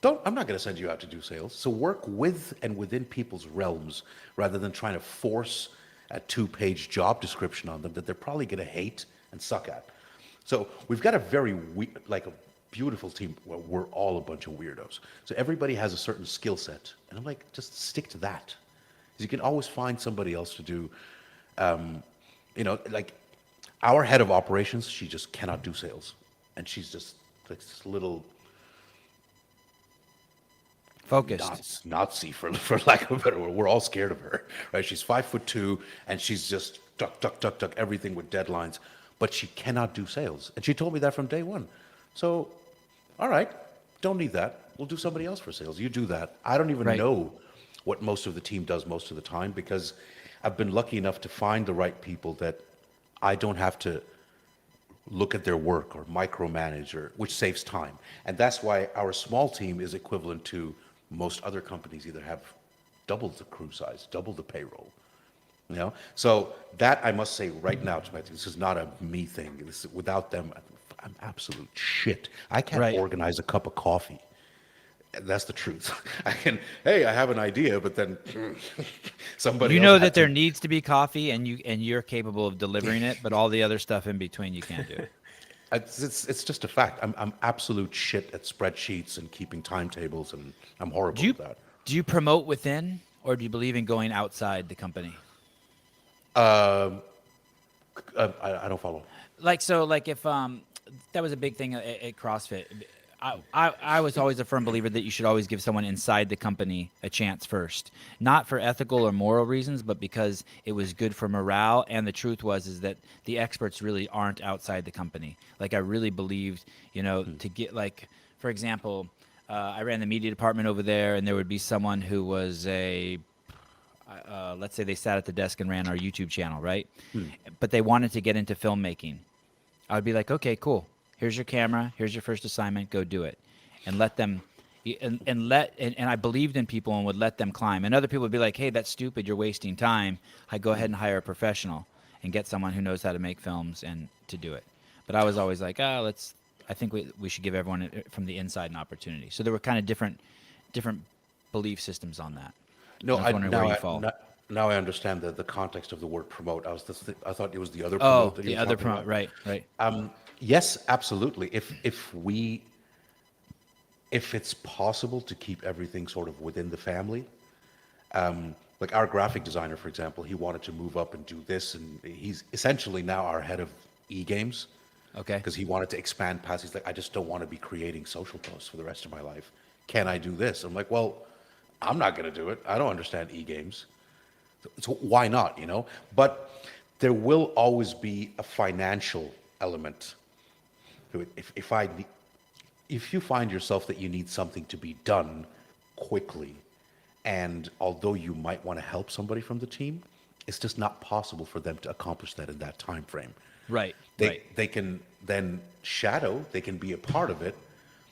I'm not going to send you out to do sales. So work with and within people's realms rather than trying to force a 2-page job description on them that they're probably going to hate and suck at. So we've got a very a beautiful team where we're all a bunch of weirdos. So everybody has a certain skill set, and I'm like, just stick to that. 'Cause you can always find somebody else to do. Like our head of operations, she just cannot do sales, and she's just like this little Focused. Nazi for lack of a better word. We're all scared of her, right? She's 5'2", and she's just duck everything with deadlines, but she cannot do sales, and she told me that from day one. So, all right, don't need that. We'll do somebody else for sales. You do that. I don't even know what most of the team does most of the time because I've been lucky enough to find the right people that I don't have to look at their work or micromanage, which saves time. And that's why our small team is equivalent to most other companies either have double the crew size, double the payroll. So that I must say right now, this is not a me thing. Without them, I'm absolute shit. I can't organize a cup of coffee. That's the truth. I have an idea, but then somebody. You know that there needs to be coffee, and you're capable of delivering it, but all the other stuff in between you can't do. It's just a fact. I'm absolute shit at spreadsheets and keeping timetables, and I'm horrible at that. Do you promote within, or do you believe in going outside the company? I don't follow. Like if that was a big thing at CrossFit. I was always a firm believer that you should always give someone inside the company a chance first, not for ethical or moral reasons, but because it was good for morale. And the truth is that the experts really aren't outside the company. Like I really believed, to get for example, I ran the media department over there, and there would be someone who was let's say they sat at the desk and ran our YouTube channel, right? But they wanted to get into filmmaking. I would be like, okay, cool. Here's your camera. Here's your first assignment. Go do it, and let them. And I believed in people and would let them climb. And other people would be like, "Hey, that's stupid. You're wasting time. I go ahead and hire a professional and get someone who knows how to make films and to do it." But I was always like, "Oh, I think we should give everyone from the inside an opportunity." So there were kind of different belief systems on that. No, I was wondering where you fall. now I understand the context of the word promote. I thought it was the other Oh, promote that you the were other talking promote, about. right. Yes, absolutely. If it's possible to keep everything sort of within the family, like our graphic designer, for example, he wanted to move up and do this, and he's essentially now our head of e-games. Okay. Because he wanted to expand past. He's like, I just don't want to be creating social posts for the rest of my life. Can I do this? I'm like, well, I'm not going to do it. I don't understand e-games. So why not, you know? But there will always be a financial element to it. If you find yourself that you need something to be done quickly, and although you might want to help somebody from the team, it's just not possible for them to accomplish that in that time frame. Right. They can then shadow, they can be a part of it,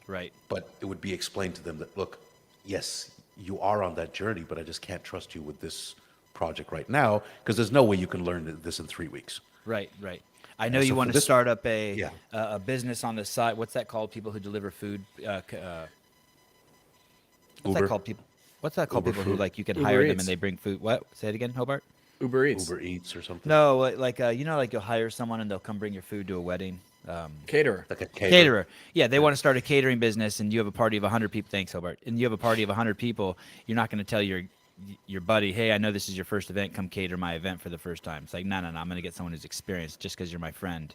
Right. but it would be explained to them that, look, yes, you are on that journey, but I just can't trust you with this project right now because there's no way you can learn this in 3 weeks. Right. I know so you for want to this- start up Yeah. a business on the side. What's that called? People who deliver food. What's Uber. that called? What's that called? Uber People who food. like you can Uber hire them Eats. and they bring food. What? Say it again, Hobart. Uber Eats. Uber Eats or something. No, like like you'll hire someone and they'll come bring your food to a wedding. Caterer. Like a Caterer. Yeah, they want to start a catering business, and you have a party of 100 people. Thanks, Hobart. And you have a party of 100 people. You're not going to tell your buddy, "Hey, I know this is your first event. Come cater my event for the first time." It's like, no. I'm going to get someone who's experienced just because you're my friend.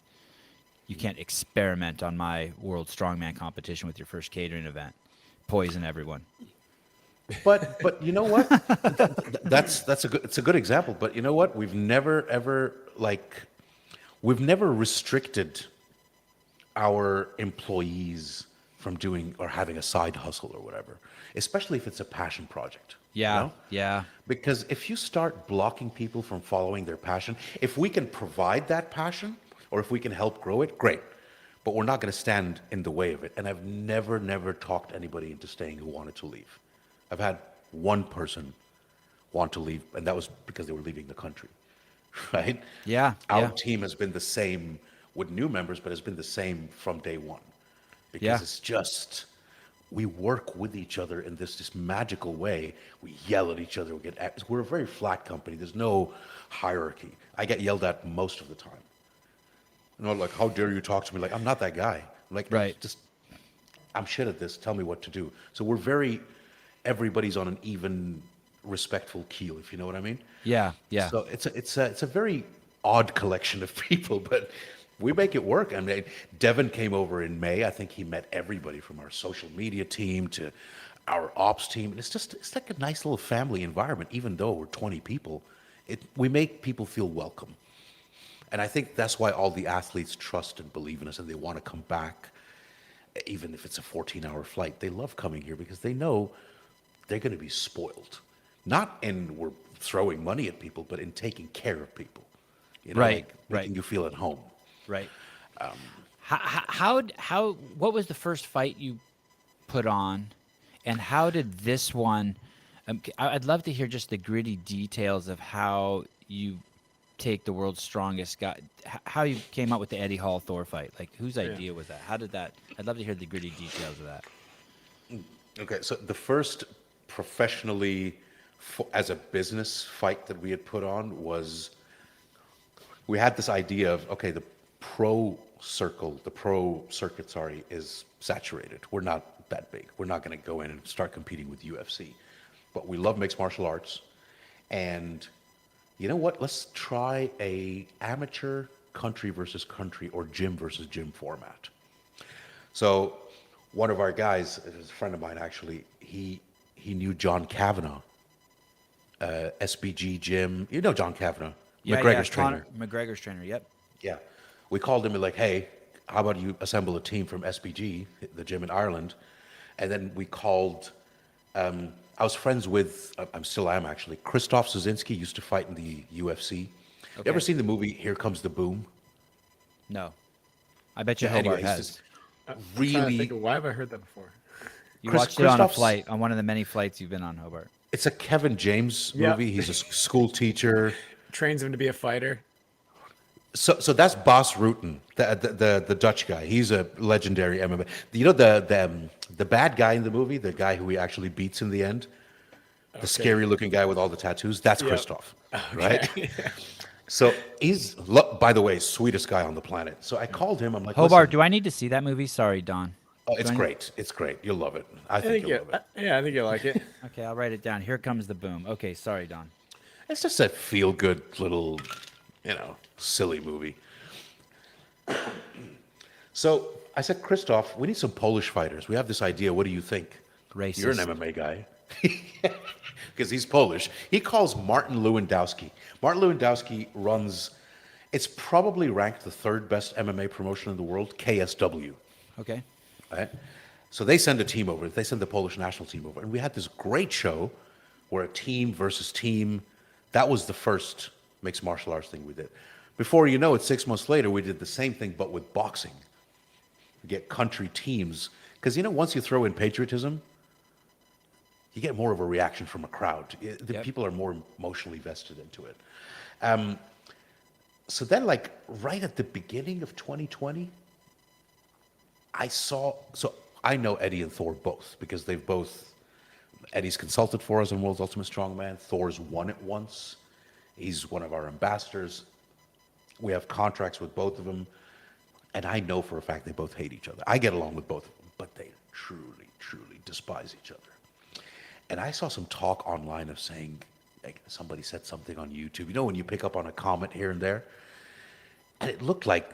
You can't experiment on my world strongman competition with your first catering event. Poison everyone. But you know what? It's a good example. But you know what? We've never restricted our employees from doing or having a side hustle or whatever, especially if it's a passion project. you Yeah. know? Yeah. Because if you start blocking people from following their passion, if we can provide that passion or if we can help grow it, great. But we're not going to stand in the way of it. And I've never talked anybody into staying who wanted to leave. I've had one person want to leave, and that was because they were leaving the country, right? Yeah. Our Yeah. team has been the same with new members, but has been the same from day one. Because Yeah. it's just, we work with each other in this magical way. We yell at each other. We're a very flat company. There's no hierarchy. I get yelled at most of the time. You know, like, how dare you talk to me? Like, I'm not that guy. I'm like, Right. just, I'm shit at this. Tell me what to do. So everybody's on an even, respectful keel, if you know what I mean. Yeah. Yeah. So it's a very odd collection of people, but we make it work. I mean, Devin came over in May. I think he met everybody from our social media team to our ops team. And it's like a nice little family environment, even though we're 20 people. We make people feel welcome. And I think that's why all the athletes trust and believe in us and they want to come back, even if it's a 14-hour flight. They love coming here because they know they're going to be spoiled. Not in we're throwing money at people, but in taking care of people. You know, Right, like right. making you feel at home. Right. How what was the first fight you put on, and how did this one? I'd love to hear just the gritty details of how you take the world's strongest guy. How you came up with the Eddie Hall Thor fight? Like, whose idea was that? How did that? I'd love to hear the gritty details of that. Okay, so the first professionally, as a business fight that we had put on was, we had this idea of, okay, the pro circuit, is saturated. We're not that big. We're not going to go in and start competing with UFC. But we love mixed martial arts. And you know what? Let's try a amateur country versus country or gym versus gym format. So one of our guys, it was a friend of mine actually, he knew John Kavanagh, SBG gym. You know John Kavanagh, McGregor's trainer. McGregor's trainer. Yep. Yeah. We called him and like, hey, how about you assemble a team from SBG, the gym in Ireland? And then we called, I was friends with, I still am actually, Krzysztof Sosinski used to fight in the UFC. You Okay. ever seen the movie Here Comes the Boom? No. I bet you Yeah, Hobart anyway, has. I'm trying to think really, of, why have I heard that before? You Chris- watched it on a Christoph's- flight, on one of the many flights you've been on, Hobart. it's a Kevin James Yeah. movie. He's a school teacher. Trains him to be a fighter. So that's Bas Rutten, the Dutch guy. He's a legendary MMA. You know the bad guy in the movie, the guy who he actually beats in the end, the scary looking guy with all the tattoos. That's Yep. Christoph, right? So he's, by the way, sweetest guy on the planet. So I called him. I'm like, Hobart, listen, do I need to see that movie? Sorry, Don. it's great. It's great. You'll love it. I I think think you'll you, love it. yeah, I think you like it. Okay, I'll write it down. Here comes the boom. Okay, sorry, Don. It's just a feel good little, silly movie. So I said, Christoph, we need some Polish fighters. We have this idea. What do you think? Racist. You're an MMA guy. Because he's Polish. He calls Martin Lewandowski. Martin Lewandowski runs, it's probably ranked the third best MMA promotion in the world, KSW. Okay. Right? So they send a team over. They send the Polish national team over. And we had this great show where a team versus team, that was the first mixed martial arts thing we did. Before you know it, 6 months later, we did the same thing, but with boxing. We get country teams. Because, once you throw in patriotism, you get more of a reaction from a crowd. The Yep. people are more emotionally vested into it. So then, right at the beginning of 2020, I know Eddie and Thor both because Eddie's consulted for us on World's Ultimate Strongman. Thor's won it once. He's one of our ambassadors. We have contracts with both of them. And I know for a fact they both hate each other. I get along with both of them, but they truly, truly despise each other. And I saw some talk online of saying, like, somebody said something on YouTube. When you pick up on a comment here and there? And it looked like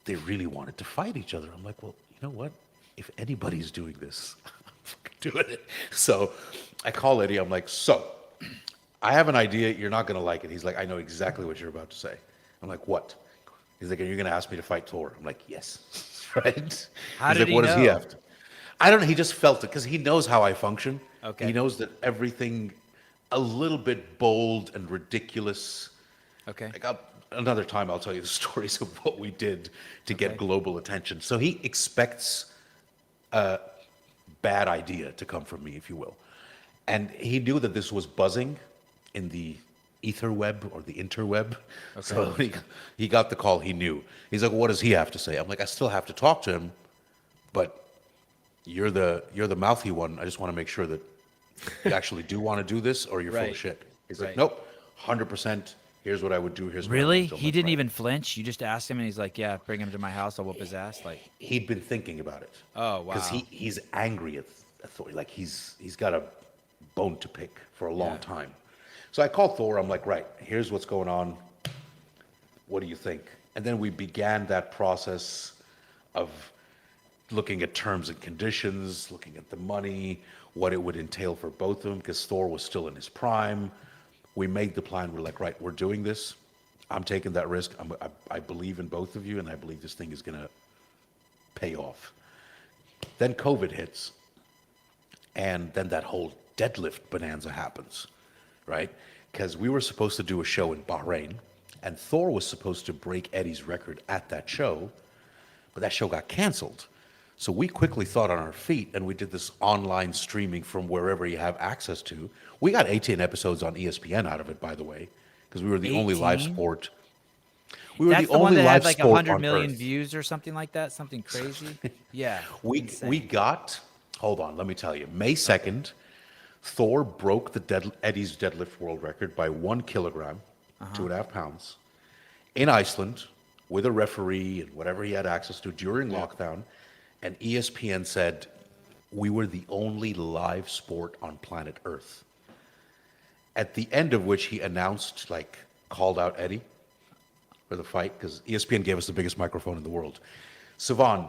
they really wanted to fight each other. I'm like, well, you know what? If anybody's doing this, I'm fucking doing it. So I call Eddie. I'm like, so I have an idea. You're not going to like it. He's like, I know exactly what you're about to say. I'm like, what? He's like, are you going to ask me to fight Thor? I'm like, yes. Right? How He's did like, he what does he know? have to? I don't know. He just felt it because he knows how I function. Okay. He knows that everything a little bit bold and ridiculous. Okay. Like another time, I'll tell you the stories of what we did to get Okay. global attention. So he expects a bad idea to come from me, if you will. And he knew that this was buzzing in the ether web or the interweb. So when he got the call, he knew. He's like, what does he have to say? I'm like, I still have to talk to him, but you're the mouthy one. I just want to make sure that you actually do want to do this or you're full Right. of shit. He's Right. like, nope, 100%. Here's what I would do. Here's what I Really? would do. I'm He like, didn't "Right." even flinch? You just asked him and he's like, yeah, bring him to my house. I'll whoop his ass. Like, He'd been thinking about it. Oh, wow. Because he's angry at Thor. Like he's got a bone to pick for a long Yeah. time. So I called Thor. I'm like, right, here's what's going on. What do you think? And then we began that process of looking at terms and conditions, looking at the money, what it would entail for both of them, because Thor was still in his prime. We made the plan. We're like, right, we're doing this. I'm taking that risk. I believe in both of you, and I believe this thing is going to pay off. Then COVID hits, and then that whole deadlift bonanza happens, right? Because we were supposed to do a show in Bahrain, and Thor was supposed to break Eddie's record at that show, but that show got canceled. So we quickly thought on our feet, and we did this online streaming from wherever you have access to. We got 18 episodes on ESPN out of it, by the way, because we were the only live 18? sport. We were that's the the one only that live had like sport 100 on million Earth. views or something like that? Something crazy? Yeah. We insane. got, hold on, let me tell you. May 2nd, Thor broke the Eddie's deadlift world record by 1 kilogram, 2.5 pounds, in Iceland with a referee and whatever he had access to during lockdown. And ESPN said we were the only live sport on planet Earth. At the end of which he announced, called out Eddie for the fight, because ESPN gave us the biggest microphone in the world. Sevan,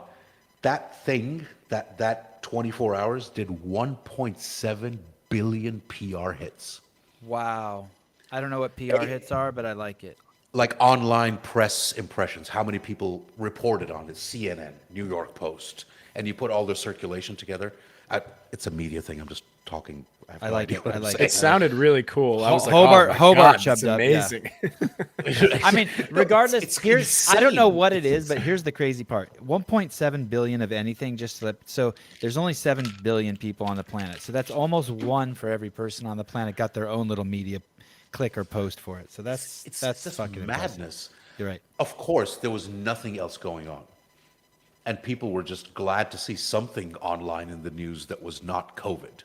that thing, that 24 hours did 1.7 billion PR hits. Wow. I don't know what PR hits are, but I like it. Like online press impressions, how many people reported on it? CNN, New York Post, and you put all their circulation together. It's a media thing. I'm just talking. have I no like idea it. what I I'm like saying. It sounded really cool. I was like, Hobart- oh my Hobart God, shoved it's up, yeah. amazing. I mean, regardless, it's here's I don't know insane. what it is, but here's the crazy part: 1.7 billion of anything just slipped. So there's only 7 billion people on the planet. So that's almost one for every person on the planet got their own little media click or post for it. So that's It's just fucking impressive. madness. You're right. Of course, there was nothing else going on. And people were just glad to see something online in the news that was not COVID,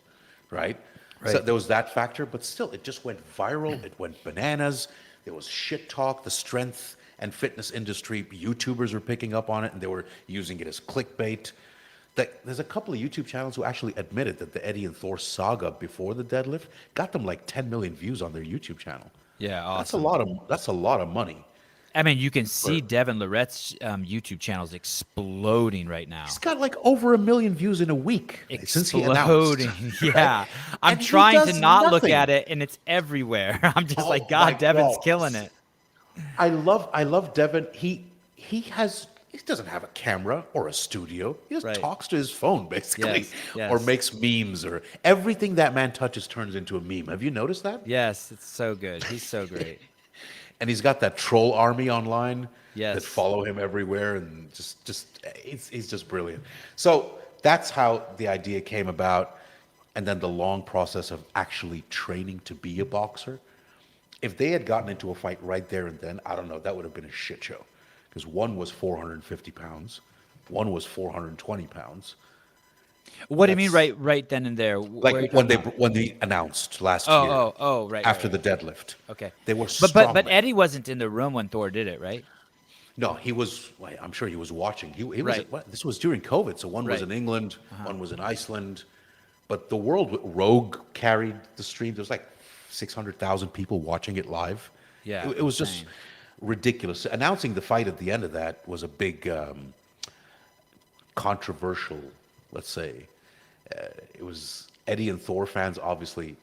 right? So Right. there was that factor, but still, it just went viral. It went bananas. There was shit talk. The strength and fitness industry, YouTubers were picking up on it, and they were using it as clickbait. There's a couple of YouTube channels who actually admitted that the Eddie and Thor saga before the deadlift got them like 10 million views on their YouTube channel. Yeah, awesome. That's a lot of money. I mean, you can see Devin Lorette's YouTube channels exploding right now. He's got like over 1 million views in a week since he announced. Exploding. Yeah. I'm And he trying to does not look nothing. at it, and it's everywhere. I'm just Oh like, my God, Devin's God. killing it. I love Devin. He doesn't have a camera or a studio. He just Right. talks to his phone basically, Yes, yes. or makes memes, or everything that man touches turns into a meme. Have you noticed that? Yes, it's so good. He's so great. And he's got that troll army online Yes. that follow him everywhere, and he's just brilliant. So that's how the idea came about, and then the long process of actually training to be a boxer. If they had gotten into a fight right there and then, I don't know, that would have been a shit show, because one was 450 pounds, one was 420 pounds. What do you mean, That's- right then and there? Where are you Like when talking about? when they announced last year. Right. After right, the deadlift. Okay. They were But strong. Eddie wasn't in the room when Thor did it, right? No, he was. Well, I'm sure he was watching. He was. Right. This was during COVID, so one was Right. in England, one was in Iceland, but the world Rogue carried the stream. There was like 600,000 people watching it live. Yeah, it was just insane. ridiculous. Announcing the fight at the end of that was a big controversial. Let's say it was Eddie and Thor fans obviously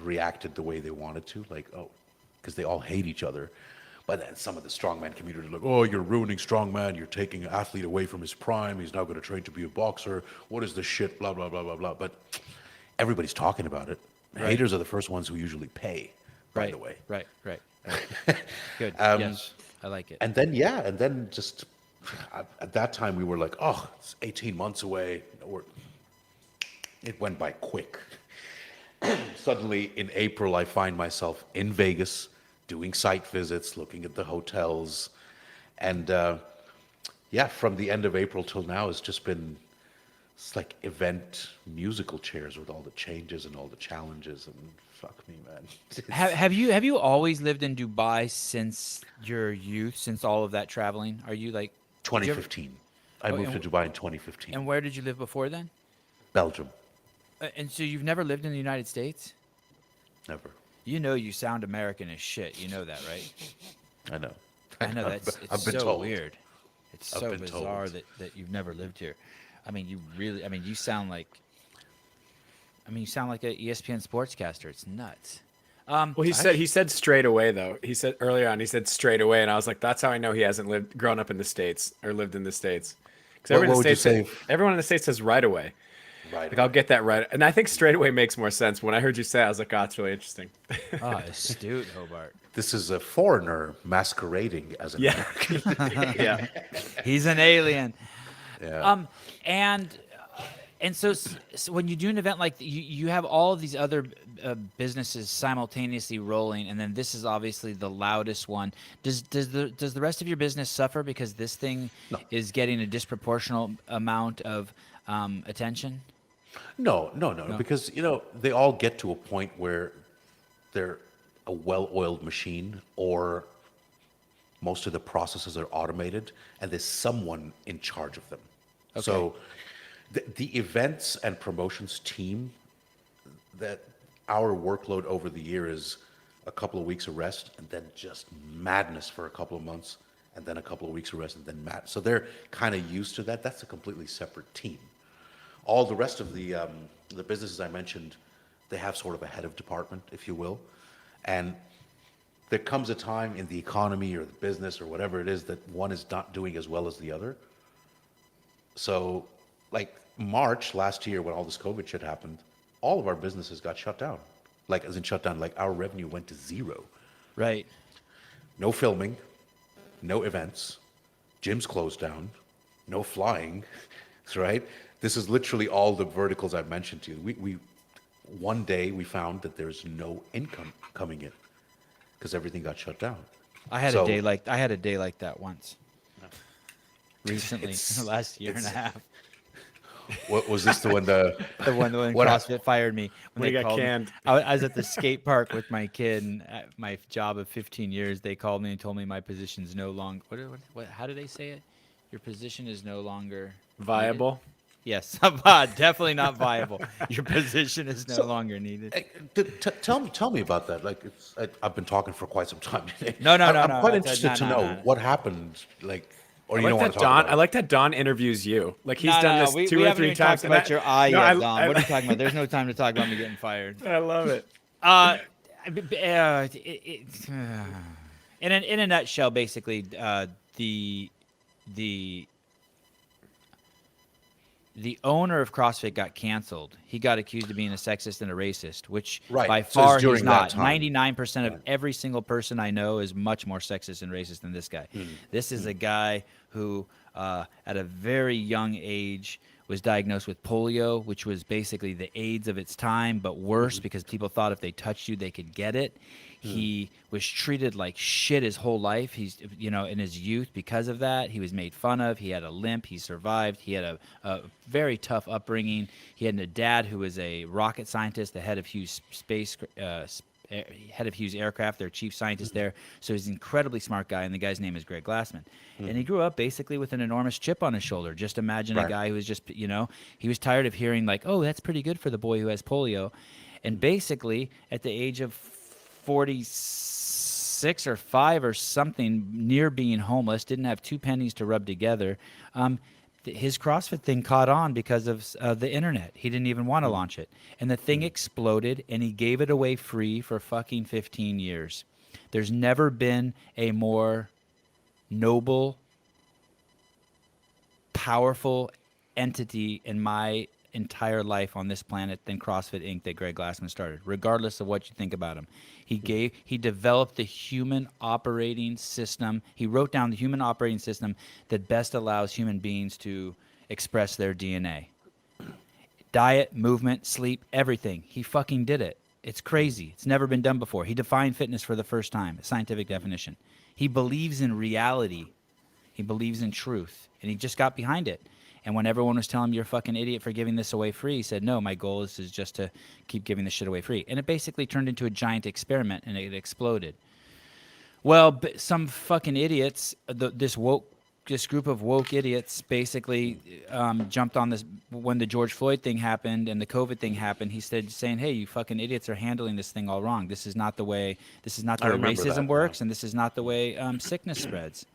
reacted the way they wanted to, like because they all hate each other. But then some of the strongman community are like, oh, you're ruining strongman. You're taking an athlete away from his prime. He's now going to train to be a boxer. What is this shit? Blah, blah, blah, blah, blah. But everybody's talking about it. Haters are the first ones who usually pay, by the way. Right. Good. Um, yes, I like it. And then, just at that time, we were like, oh, it's 18 months away. It went by quick. Suddenly, in April, I find myself in Vegas doing site visits, looking at the hotels. And from the end of April till now, it's just been, it's like event musical chairs with all the changes and all the challenges. And fuck me, man. Have you always lived in Dubai since your youth, since all of that traveling? Are you like 2015. I moved to Dubai in 2015. And where did you live before then? Belgium. And so you've never lived in the United States? Never. You know you sound American as shit. You know that, right? I know. I know that's I've been so told. weird. It's I've so been bizarre told. that you've never lived here. I mean, you sound like an ESPN sportscaster. It's nuts. Well, he said straight away though. He said earlier on, he said straight away, and I was like, that's how I know he hasn't grown up in the States or lived in the States. Because What would you say? Everyone in the States says right away. Right. Like I'll get that right, and I think straight away makes more sense. When I heard you say it, I was like, oh, it's really interesting. Oh, astute, Hobart. This is a foreigner masquerading as an Yeah. American. Yeah. He's an alien. Yeah. And so when you do an event like you have all of these other businesses simultaneously rolling, and then this is obviously the loudest one. Does the rest of your business suffer because this thing is getting a disproportional amount of attention? No, because they all get to a point where they're a well-oiled machine, or most of the processes are automated, and there's someone in charge of them. Okay. So the events and promotions team, that our workload over the year is a couple of weeks of rest, and then just madness for a couple of months, and then a couple of weeks of rest, and then madness. So they're kind of used to that. That's a completely separate team. All the rest of the businesses I mentioned, they have sort of a head of department, if you will. And there comes a time in the economy or the business or whatever it is that one is not doing as well as the other. So, like, March last year, when all this COVID shit happened, all of our businesses got shut down. Like, as in shut down, like our revenue went to zero. Right. No filming, no events, gyms closed down, no flying, right? This is literally all the verticals I've mentioned to you. We one day we found that there's no income coming in because everything got shut down. I had So- a day like that once. Recently, in the last year and a half. What was this the one? The When What- CrossFit fired me. When We they got called me. canned. I was at the skate park with my kid, and at my job of 15 years, they called me and told me my position's no longer. What? How do they say it? Your position is no longer Viable. Yes, definitely not viable. Your position is no longer needed. Hey, tell me about that. Like, I've been talking for quite some time. No, I'm no, quite no, interested to no, know no. what happened. Like, or I you don't like want that to talk Don. about I it. like that Don interviews you. Like he's No, done no, this we, two we or haven't three even times. talked about your eye No, yet, I- Don. What are you talking about? There's no time to talk about me getting fired. I love it. In a nutshell, basically, the owner of CrossFit got canceled. He got accused of being a sexist and a racist, which Right. by So it's far during he's that not. time. 99% of every single person I know is much more sexist and racist than this guy. This is a guy who, at a very young age, was diagnosed with polio, which was basically the AIDS of its time, but worse because people thought if they touched you, they could get it. He was treated like shit his whole life. He's, in his youth because of that. He was made fun of. He had a limp. He survived. He had a very tough upbringing. He had a dad who was a rocket scientist, the head of Hughes Aircraft, their chief scientist there. So he's an incredibly smart guy, and the guy's name is Greg Glassman. And he grew up basically with an enormous chip on his shoulder. Just imagine a Right. guy who was just, he was tired of hearing like, oh, that's pretty good for the boy who has polio. And basically, at the age of 46 or 5 or something, near being homeless, didn't have 2 pennies to rub together. His CrossFit thing caught on because of the internet. He didn't even want to launch it. And the thing exploded, and he gave it away free for fucking 15 years. There's never been a more noble, powerful entity in my entire life on this planet than CrossFit Inc. that Greg Glassman started, regardless of what you think about him. He developed the human operating system. He wrote down the human operating system that best allows human beings to express their DNA. Diet, movement, sleep, everything. He fucking did it. It's crazy. It's never been done before. He defined fitness for the first time, a scientific definition. He believes in reality. He believes in truth. And he just got behind it. And when everyone was telling him, you're a fucking idiot for giving this away free, he said, no, my goal is just to keep giving this shit away free. And it basically turned into a giant experiment, and it exploded. Well, some fucking idiots, this group of woke idiots basically jumped on this when the George Floyd thing happened and the COVID thing happened. He said, saying, hey, you fucking idiots are handling this thing all wrong. This is not the way remember racism that, works, yeah. and this is not the way sickness spreads.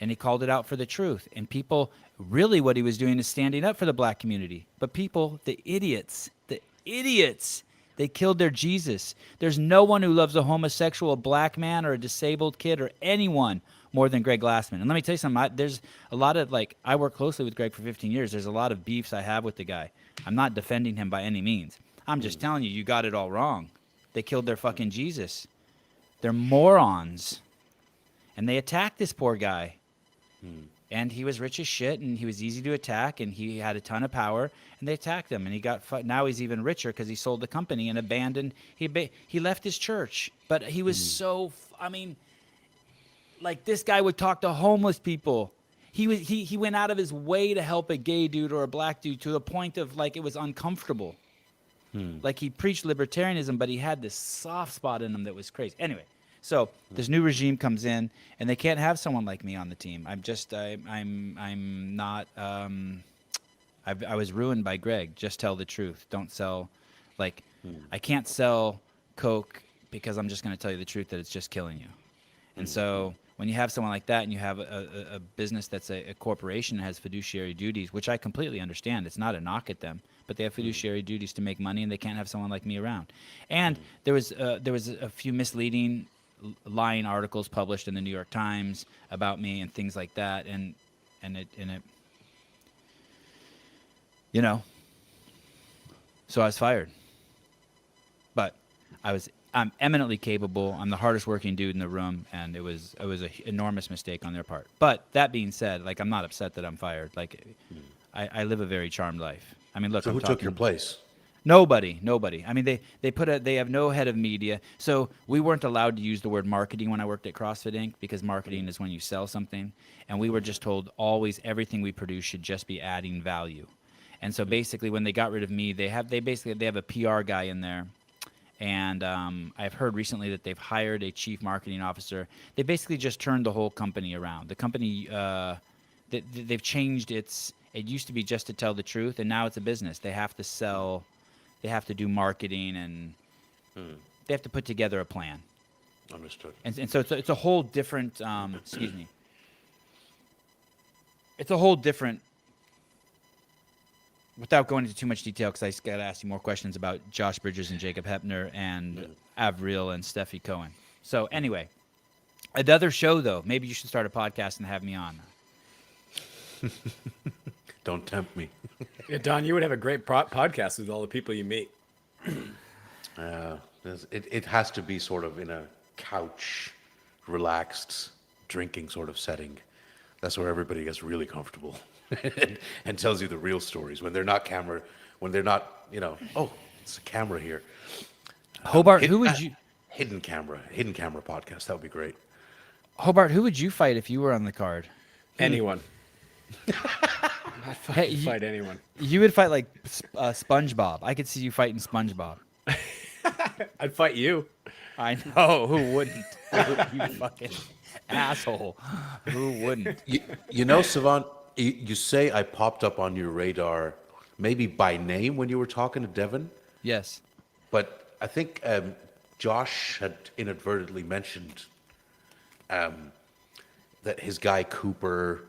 And he called it out for the truth. And people, really what he was doing is standing up for the black community. But people, the idiots, they killed their Jesus. There's no one who loves a homosexual, a black man, or a disabled kid, or anyone more than Greg Glassman. And let me tell you something. There's a lot of, I work closely with Greg for 15 years. There's a lot of beefs I have with the guy. I'm not defending him by any means. I'm just telling you, you got it all wrong. They killed their fucking Jesus. They're morons. And they attacked this poor guy. And he was rich as shit, and he was easy to attack, and he had a ton of power, and they attacked him. And he got now he's even richer because he sold the company and abandoned. He left his church, but he was this guy would talk to homeless people. He went out of his way to help a gay dude or a black dude to the point of it was uncomfortable. Like he preached libertarianism, but he had this soft spot in him that was crazy. Anyway. So this new regime comes in, and they can't have someone like me on the team. I'm not. I was ruined by Greg. Just tell the truth. Don't sell. I can't sell Coke because I'm just going to tell you the truth that it's just killing you. And so when you have someone like that, and you have a business that's a corporation that has fiduciary duties, which I completely understand. It's not a knock at them, but they have fiduciary duties to make money, and they can't have someone like me around. And there was a few misleading, lying articles published in the New York Times about me and things like that, and it You know. So I was fired. But I'm eminently capable. I'm the hardest working dude in the room, and it was an enormous mistake on their part. But that being said, like, I'm not upset that I'm fired. Like, I live a very charmed life. I mean, look, So who took your place? Nobody. I mean, they have no head of media. So we weren't allowed to use the word marketing when I worked at CrossFit Inc. because marketing is when you sell something, and we were just told always everything we produce should just be adding value. And so basically, when they got rid of me, they have a PR guy in there. And I've heard recently that they've hired a chief marketing officer. They basically just turned the whole company around. The company, they've changed its. It used to be just to tell the truth, and now it's a business. They have to sell, they have to do marketing, and they have to put together a plan. Understood. And so it's a whole different. Excuse me. It's a whole different. Without going into too much detail, because I got to ask you more questions about Josh Bridges and Jacob Hepner and Avril and Steffi Cohen. So anyway, another show, though. Maybe you should start a podcast and have me on. Don't tempt me. Yeah, Don, you would have a great podcast with all the people you meet. It has to be sort of in a couch, relaxed, drinking sort of setting. That's where everybody gets really comfortable. and tells you the real stories when they're not, oh, it's a camera here. Hobart, who would you? Hidden camera podcast. That would be great. Hobart, who would you fight if you were on the card? Anyone. I'd fight anyone. You would fight like SpongeBob. I could see you fighting SpongeBob. I'd fight you. I know. Who wouldn't? You fucking asshole. Who wouldn't? You know, Sevan, you say I popped up on your radar maybe by name when you were talking to Devin, Yes. but I think Josh had inadvertently mentioned that his guy Cooper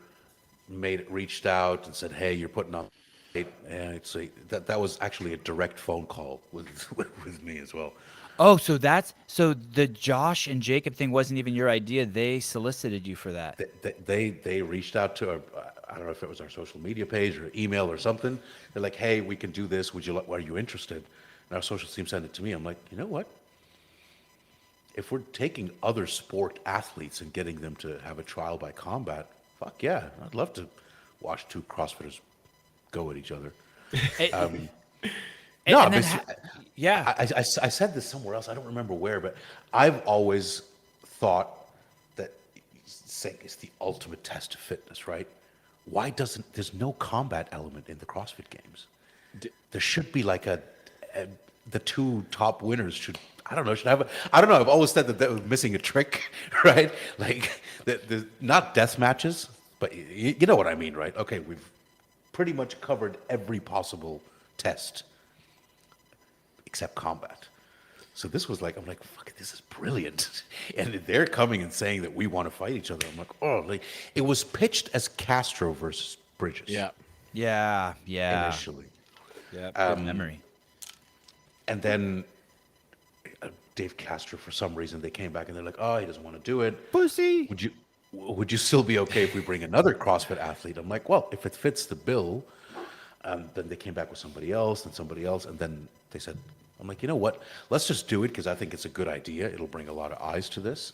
reached out and said, "Hey, you're putting on," and that was actually a direct phone call with me as well. Oh, so the Josh and Jacob thing wasn't even your idea. They solicited you for that. They reached out to I don't know if it was our social media page or email or something. They're like, "Hey, we can do this. Are you interested?" And our social team sent it to me. I'm like, you know what? If we're taking other sport athletes and getting them to have a trial by combat, fuck yeah, I'd love to watch two CrossFitters go at each other. Yeah. I said this somewhere else. I don't remember where, but I've always thought that it's the ultimate test of fitness, right? Why there's no combat element in the CrossFit Games? There should be like the two top winners should have I don't know. I've always said that was missing a trick, right? Like the not death matches, but you know what I mean, right? Okay, we've pretty much covered every possible test except combat. So this was like, I'm like, fuck, this is brilliant. And they're coming and saying that we want to fight each other. I'm like, oh, like it was pitched as Castro versus Bridges. Yeah. Initially. Yeah. Good memory. And then Dave Castro, for some reason, they came back and they're like, oh, he doesn't want to do it. Pussy. Would you still be okay if we bring another CrossFit athlete? I'm like, well, if it fits the bill. Then they came back with somebody else, and then they said, I'm like, you know what? Let's just do it because I think it's a good idea. It'll bring a lot of eyes to this.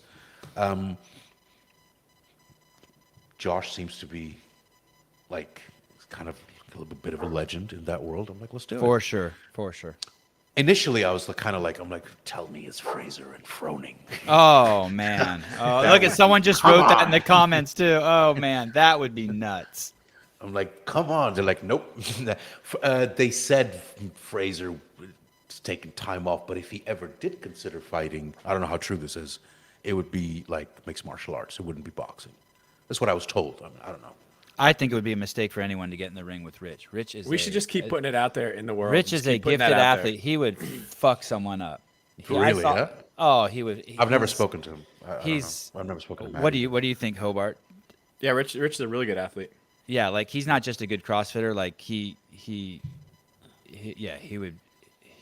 Josh seems to be like kind of a little bit of a legend in that world. I'm like, let's do it. For sure. Initially, I was I'm like, tell me it's Fraser and Froning. Oh man. Oh, look at someone just wrote that in the comments too. Oh man, that would be nuts. I'm like, come on. They're like, nope. They said Fraser is taking time off, but if he ever did consider fighting, I don't know how true this is, it would be like mixed martial arts. It wouldn't be boxing. That's what I was told. I don't know. I think it would be a mistake for anyone to get in the ring with Rich. We should just keep putting it out there in the world. Rich is a gifted athlete. He would fuck someone up. Really? Yeah? Oh, he would. I've never spoken to him. I've never spoken to him. What do you think, Hobart? Yeah, Rich is a really good athlete. Yeah, like he's not just a good CrossFitter. Like he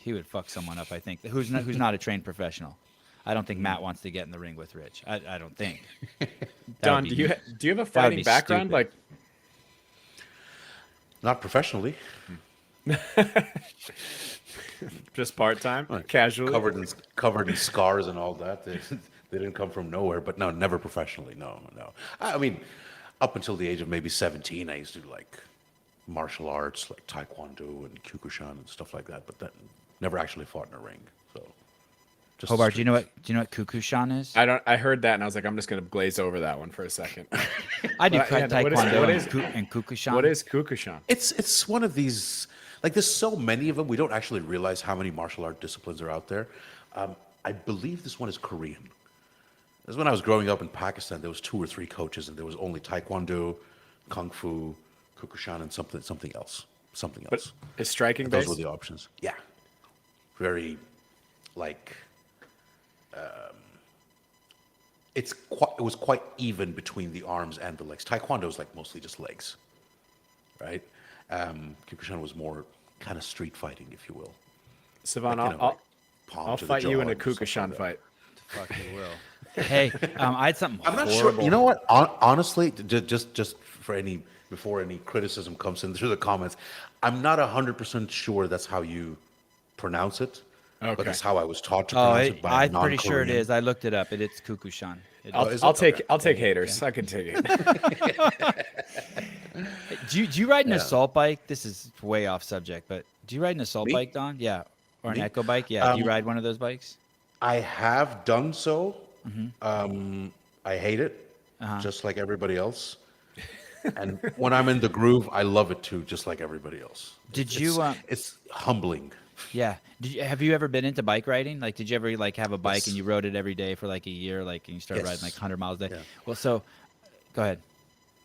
would fuck someone up. I think who's not a trained professional. I don't think Matt wants to get in the ring with Rich. I don't think. Don, do you have a fighting background? Stupid. Like, not professionally. Just part-time, casually. Covered in scars and all that. They didn't come from nowhere, but no, never professionally. No. I mean, up until the age of maybe 17, I used to do like martial arts, like Taekwondo and Kyokushin and stuff like that, but that never actually fought in a ring. So, just Hobart, do you know what Kukushan is? I heard that and I was like, I'm just gonna glaze over that one for a second. I do yeah, no, Taekwondo and Kukushan. What is Kukushan? It's one of these, like, there's so many of them. We don't actually realize how many martial art disciplines are out there. I believe this one is Korean. This is when I was growing up in Pakistan. There was 2 or 3 coaches, and there was only Taekwondo, Kung Fu, Kukushan, and something else. But is striking Those based? were the options. Yeah, very, like, it was quite even between the arms and the legs. Taekwondo is like mostly just legs, right? Kyokushin was more kind of street fighting, if you will. Sevan, Like, palm I'll to the fight you jaw in a and stuff like Kukushan that. fight. Fuck, you will. Hey, I had something I'm not horrible. sure. You know what? Honestly, just before any criticism comes in through the comments, I'm not 100% sure that's how you pronounce it. Okay. But that's how I was taught to Oh, pronounce it by a I'm pretty sure it non-Korean. is. I looked it up. It's Kukushan. I'll take haters. I can take it. Do you ride an assault bike? This is way off subject, but do you ride an assault Me? bike, Don? Yeah, or an Me? echo bike? Yeah. Do you ride one of those bikes? I have done so. I hate it, Uh-huh. just like everybody else. And when I'm in the groove, I love it too, just like everybody else. Did you? It's humbling. Yeah. Have you ever been into bike riding? Like, did you ever like have a bike Yes. and you rode it every day for like a year, like, and you started riding like Yes. 100 miles a day? Yeah. Well, so go ahead.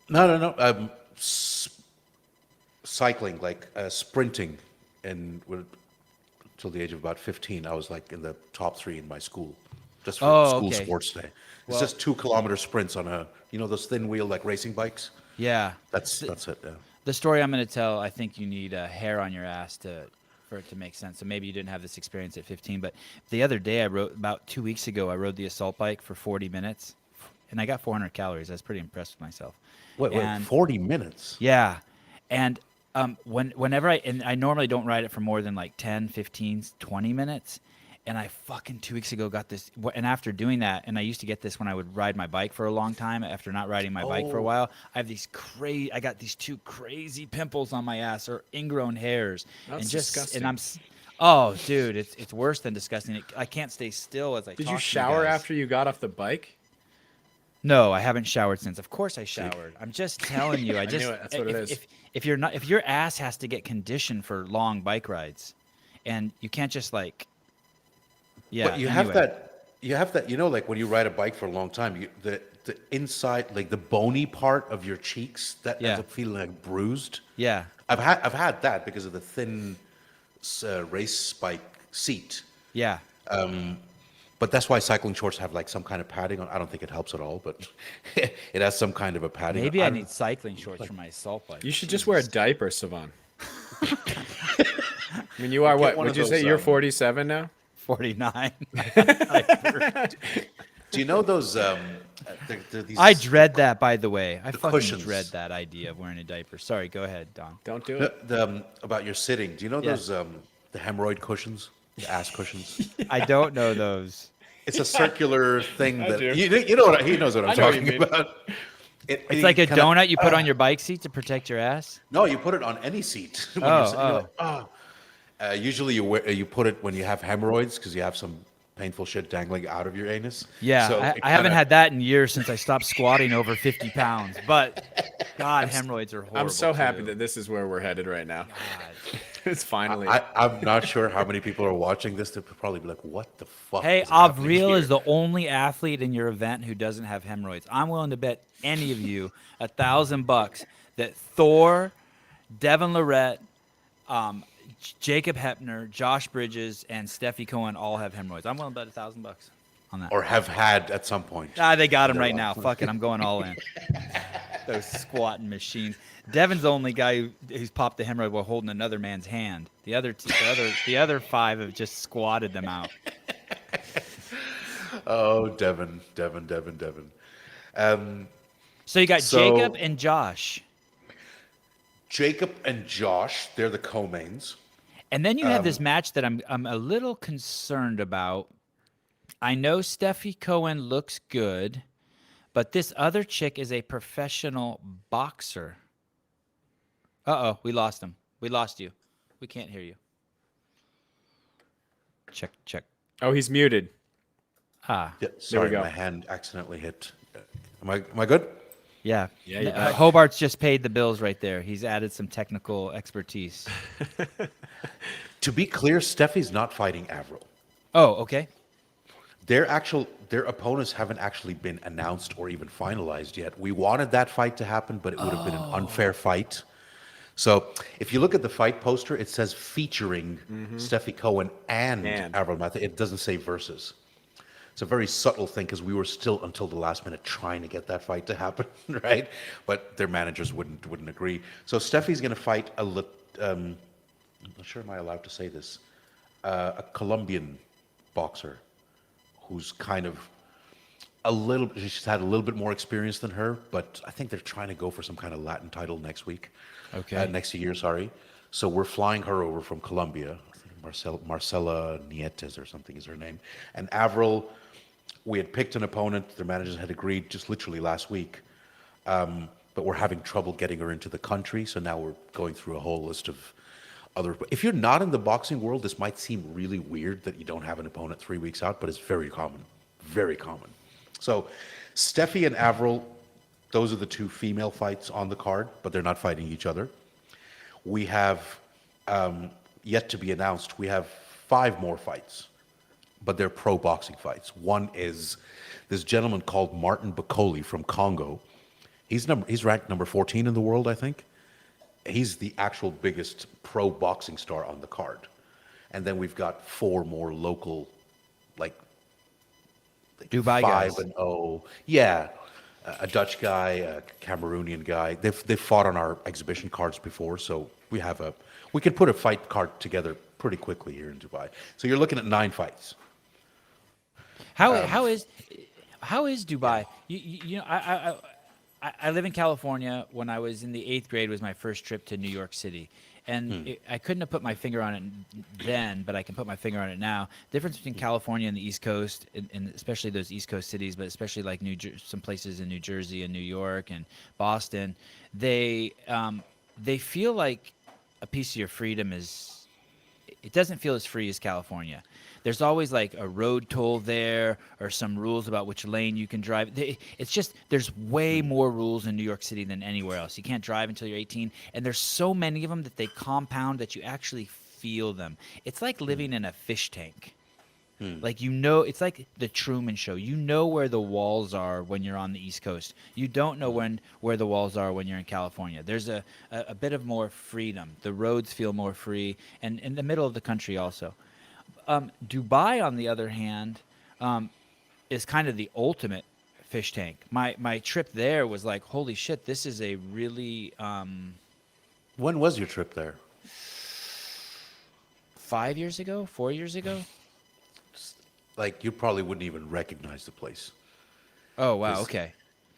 No. Cycling, like sprinting, and till the age of about 15, I was like in the top 3 in my school, just for school okay. sports day. It's Well- just 2-kilometer sprints on those thin wheel like racing bikes. Yeah. That's it. Yeah. The story I'm going to tell, I think you need a hair on your ass for it to make sense. So maybe you didn't have this experience at 15, but the other day about 2 weeks ago, I rode the assault bike for 40 minutes, and I got 400 calories. I was pretty impressed with myself. Wait, And- 40 minutes? Yeah. And whenever I normally don't ride it for more than like 10, 15, 20 minutes. And I fucking 2 weeks ago got this. And after doing that, and I used to get this when I would ride my bike for a long time after not riding my bike for a Oh. while. I got these 2 crazy pimples on my ass, or ingrown hairs. That's and just, disgusting. And oh, dude, it's worse than disgusting. I can't stay still as I Did talk you to shower guys. after you got off the bike? No, I haven't showered since. Of course I showered. I'm just telling you. I knew just it. That's what it is. If your ass has to get conditioned for long bike rides, and you can't just like. Yeah. But you anyway. have that, like when you ride a bike for a long time, the inside, like the bony part of your cheeks, that Yeah. ends up feeling like bruised. Yeah. I've had that because of the thin race bike seat. Yeah. But that's why cycling shorts have like some kind of padding on. I don't think it helps at all, but it has some kind of a padding. Maybe I I'm- need cycling shorts for my assault bike. You should just wear a diaper, Sevan. I mean, you are what? one Would of you say those, you're 47 now? 49. Do you know those? These, I dread that, by the way. I fucking cushions. dread that idea of wearing a diaper. Sorry, go ahead, Don. Don't do it. about your sitting. Do you know Yeah. those the hemorrhoid cushions, the ass cushions? I don't know those. It's a circular thing I that do. you know what he knows what I'm I know what you talking mean. about. It's like a donut you put on your bike seat to protect your ass. No, you put it on any seat. When Oh, you're sitting, you're like, oh. Usually you put it when you have hemorrhoids because you have some painful shit dangling out of your anus. Yeah, So I it haven't kinda- had that in years since I stopped squatting over 50 pounds. But God, hemorrhoids are horrible. I'm so happy too. that this is where we're headed right now. God. It's finally. I'm not sure how many people are watching this. They'll probably be like, "What the fuck?" Hey, is happening Avril here?" is the only athlete in your event who doesn't have hemorrhoids. I'm willing to bet any of you $1,000 that Thor, Devin Lorette, Jacob Hepner, Josh Bridges, and Steffi Cohen all have hemorrhoids. I'm willing to bet $1,000 on that. or have had at some point. They got him right now. Fuck it, I'm going all in. Those squatting machines. Devin's the only guy who's popped the hemorrhoid while holding another man's hand. The other 5 have just squatted them out. Oh, Devin. So you got So- Jacob and Josh. Jacob and Josh, they're the co-mains. And then you have this match that I'm a little concerned about. I know Steffi Cohen looks good, but this other chick is a professional boxer. Uh-oh, we lost him. We lost you. We can't hear you. Check, check. Oh, he's muted. Ah, Yeah, sorry, go. my hand accidentally hit. Am I good? yeah. Yeah, you're back. Hobart's just paid the bills right there. He's added some technical expertise. To be clear, Steffi's not fighting Avril. Oh, okay. Their opponents haven't actually been announced or even finalized yet. We wanted that fight to happen, but it would have been an unfair fight. So if you look at the fight poster, it says featuring Steffi Cohen and Avril Matthew. It doesn't say versus. It's a very subtle thing because we were still until the last minute trying to get that fight to happen, right? But their managers wouldn't agree. So Steffi's going to fight I'm not sure am I allowed to say this, a Colombian boxer who's kind of she's had a little bit more experience than her, but I think they're trying to go for some kind of Latin title next week. Okay. Next year, sorry. So we're flying her over from Colombia. I think Marcela Nietes or something is her name. And Avril, we had picked an opponent. Their managers had agreed just literally last week. But we're having trouble getting her into the country. So now we're going through a whole list of other. If you're not in the boxing world, this might seem really weird that you don't have an opponent 3 weeks out, but it's very common. Very common. So Steffi and Avril, those are the two female fights on the card, but they're not fighting each other. We have, yet to be announced, we have 5 more fights, but they're pro boxing fights. One is this gentleman called Martin Bacoli from Congo. He's ranked number 14 in the world, I think. He's the actual biggest pro boxing star on the card. And then we've got 4 more local, like Dubai 5-0. Yeah. A Dutch guy, a Cameroonian guy. They've fought on our exhibition cards before, so we can put a fight card together pretty quickly here in Dubai. So you're looking at 9 fights. How is Dubai? You know, I live in California. When I was in the 8th grade was my first trip to New York City. And I couldn't have put my finger on it then, but I can put my finger on it now. Difference between California and the East Coast, and especially those East Coast cities, but especially like some places in New Jersey and New York and Boston, they feel like a piece of your freedom it doesn't feel as free as California. There's always like a road toll there or some rules about which lane you can drive. It's just there's way more rules in New York City than anywhere else. You can't drive until you're 18, and there's so many of them that they compound that you actually feel them. It's like living in a fish tank. Like, you know, it's like the Truman Show. You know where the walls are when you're on the East Coast. You don't know where the walls are when you're in California. There's a bit of more freedom. The roads feel more free, and in the middle of the country also. Dubai, on the other hand, is kind of the ultimate fish tank. My trip there was like, holy shit, this is a really... When was your trip there? 5 years ago? 4 years ago? Like, you probably wouldn't even recognize the place. Oh, wow, This- okay.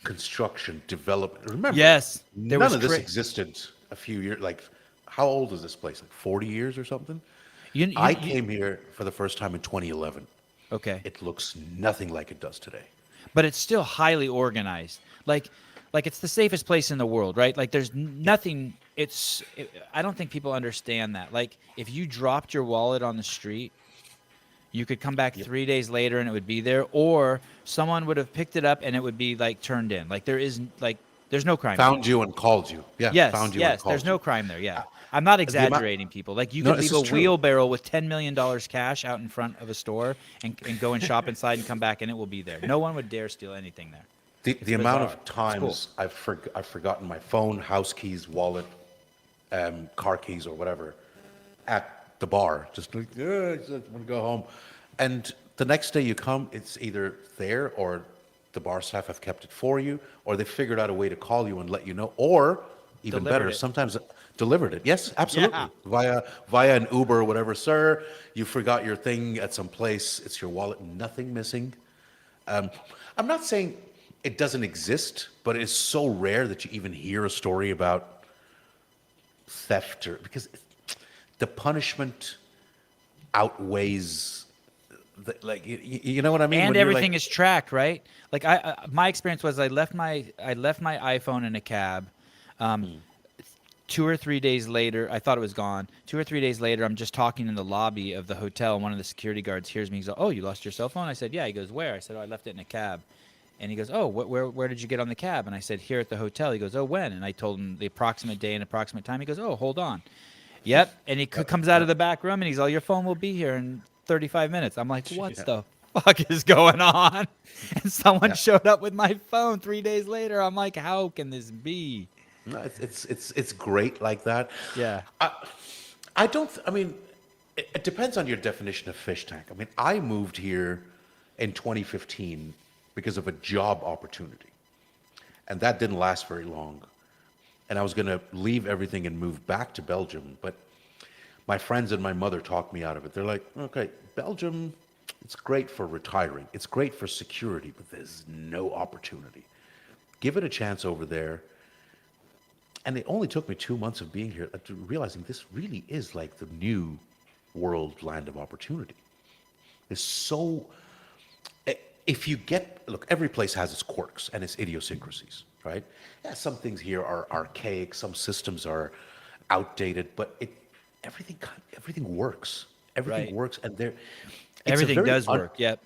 Construction, development. Remember, Yes, there none was of this existed a few years. Like, how old is this place? Like 40 years or something? I came here for the first time in 2011. Okay. It looks nothing like it does today. But it's still highly organized. Like it's the safest place in the world, right? Like, there's nothing. I don't think people understand that. Like, if you dropped your wallet on the street, you could come back 3 days later and it would be there, or someone would have picked it up and it would be like turned in. Like, there's no crime. Found you and called you. Yeah. Yes, Found you and yes. called There's you. no crime there. Yeah, I'm not exaggerating, people. Like, you No, could this leave a is true. wheelbarrow with $10 million cash out in front of a store and go and shop inside and come back and it will be there. No one would dare steal anything there. The amount of bizarre. It's times I've forgotten my phone, house keys, wallet, car keys, or whatever at the bar. Just like, I just want to go home. And the next day you come, it's either there or the bar staff have kept it for you, or they figured out a way to call you and let you know, or even Delivered better, it. sometimes delivered it. Yes, absolutely. Yeah. Via an Uber or whatever. Sir, you forgot your thing at some place. It's your wallet. Nothing missing. I'm not saying it doesn't exist, but it's so rare that you even hear a story about theft or because the punishment outweighs like you know what I mean? And When you're everything like, is tracked, right? Like my experience was I left my iPhone in a cab. 2 or 3 days later, I thought it was gone. 2 or 3 days later, I'm just talking in the lobby of the hotel. And one of the security guards hears me. He goes, "Oh, you lost your cell phone?" I said, "Yeah." He goes, "Where?" I said, "Oh, I left it in a cab." And he goes, "Oh, where did you get on the cab?" And I said, "Here at the hotel." He goes, "Oh, when?" And I told him the approximate day and approximate time. He goes, "Oh, hold on." Yep. And he comes out of the back room and he's all, "Your phone will be here in 35 minutes." I'm like, "What the fuck is going on?" And someone showed up with my phone 3 days later. I'm like, "How can this be?" no, it's great like that. Yeah. I don't. I mean, it depends on your definition of fish tank. I mean, I moved here in 2015 because of a job opportunity, and that didn't last very long. And I was going to leave everything and move back to Belgium, but my friends and my mother talked me out of it. They're like, "Okay, Belgium, it's great for retiring. It's great for security, but there's no opportunity. Give it a chance over there." And it only took me 2 months of being here to realizing this really is like the new world land of opportunity. It's so, if you get, look, every place has its quirks and its idiosyncrasies, right? Yeah, some things here are archaic, some systems are outdated, but everything works. Everything Right. works, and Everything does work. Yep.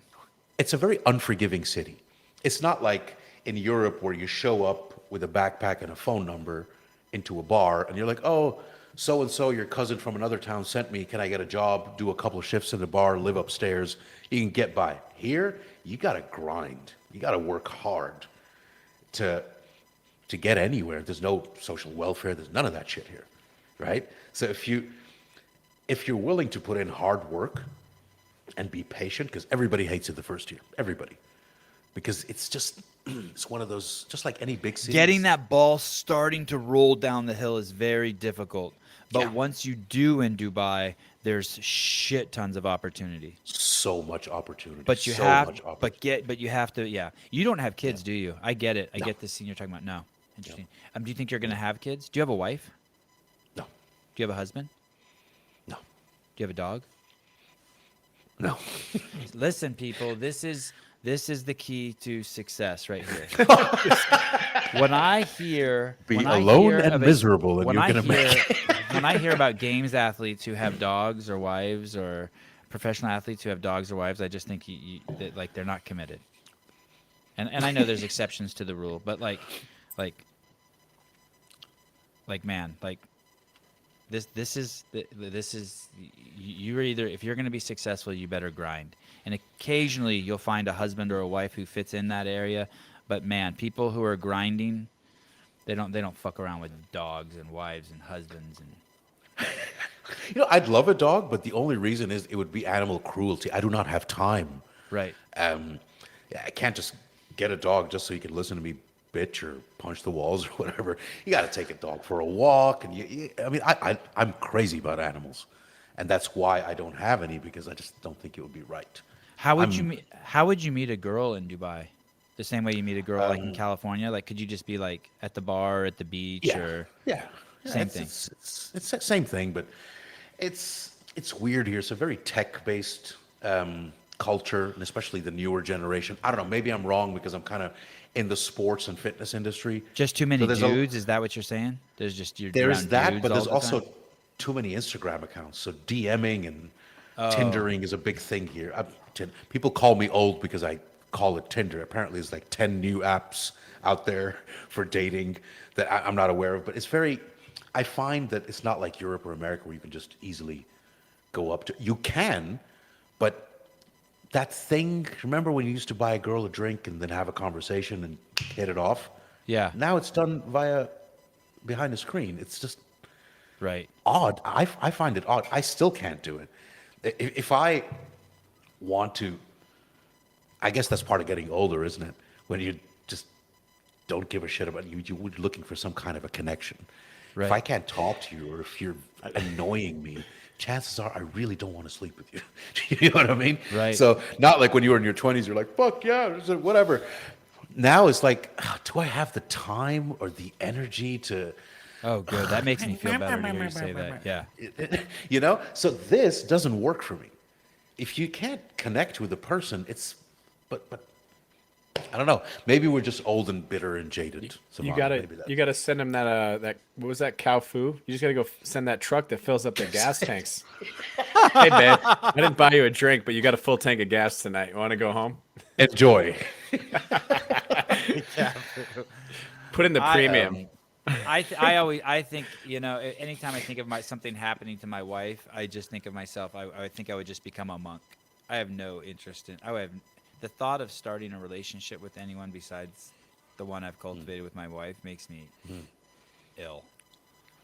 it's a very unforgiving city. It's not like in Europe where you show up with a backpack and a phone number into a bar and you're like, "Oh, so and so, your cousin from another town sent me. Can I get a job? Do a couple of shifts in the bar, live upstairs. You can get by." Here, you got to grind. You got to work hard to get anywhere. There's no social welfare. There's none of that shit here, right? So if you're willing to put in hard work and be patient, because everybody hates it the first year, everybody, because it's just it's one of those, just like any big city. Getting that ball starting to roll down the hill is very difficult. But Yeah. once you do in Dubai, there's shit tons of opportunity. So much opportunity. But you so have, much opportunity. but you have to, yeah. You don't have kids, do you? I get it. I No. get the scene you're talking about. No, interesting. Do you think you're gonna have kids? Do you have a wife? No, Do you have a husband? no, Do you have a dog? no. Listen, people, this is the key to success right here. When I hear Be when I alone hear and of miserable, and when you're I gonna hear, make when I hear about games athletes who have dogs or wives, or professional athletes who have dogs or wives, I just think that like they're not committed. And I know there's exceptions to the rule, but like man, like this is you're either, if you're going to be successful, you better grind. And occasionally you'll find a husband or a wife who fits in that area, but man, people who are grinding, they don't fuck around with dogs and wives and husbands and I'd love a dog, but the only reason is it would be animal cruelty. I do not have time. right. Yeah, I can't just get a dog just so you can listen to me bitch or punch the walls or whatever. You got to take a dog for a walk, and I mean, I'm crazy about animals, and that's why I don't have any, because I just don't think it would be right. How would you meet a girl in Dubai? The same way you meet a girl like in California? Like, could you just be like at the bar, at the beach, or Yeah, Same it's, thing. It's the same thing, but it's weird here. It's a very tech-based culture, and especially the newer generation. I don't know. Maybe I'm wrong because I'm kind of in the sports and fitness industry. just too many So there's dudes? Is that what you're saying? There's just you're There is around that, dudes but all there's the also time? too many Instagram accounts. So DMing and Tindering is a big thing here. People call me old because I call it Tinder. Apparently, there's like 10 new apps out there for dating that I'm not aware of. But it's very, I find that it's not like Europe or America where you can just easily go up to. You can, but that thing, remember when you used to buy a girl a drink and then have a conversation and hit it off? Yeah. Now it's done behind a screen. It's just Right. odd. I find it odd. I still can't do it. If I want to, I guess that's part of getting older, isn't it? When you just don't give a shit about you, you're looking for some kind of a connection. Right. If I can't talk to you, or if you're annoying me, chances are I really don't want to sleep with you. You know what I mean? Right. So not like when you were in your 20s, you're like, fuck yeah, whatever. Now it's like, do I have the time or the energy to Oh, good. That makes me feel better to hear you say that. Yeah. You know, so this doesn't work for me. If you can't connect with a person, but I don't know. Maybe we're just old and bitter and jaded. You Savan. gotta Maybe that. you gotta send him that what was that, cow foo? You just gotta go send that truck that fills up the gas tanks. Hey man, I didn't buy you a drink, but you got a full tank of gas tonight. You want to go home? Enjoy. Put in the premium. I think, anytime I think of something happening to my wife, I just think of myself. I think I would just become a monk. I have no interest in. The thought of starting a relationship with anyone besides the one I've cultivated with my wife makes me ill.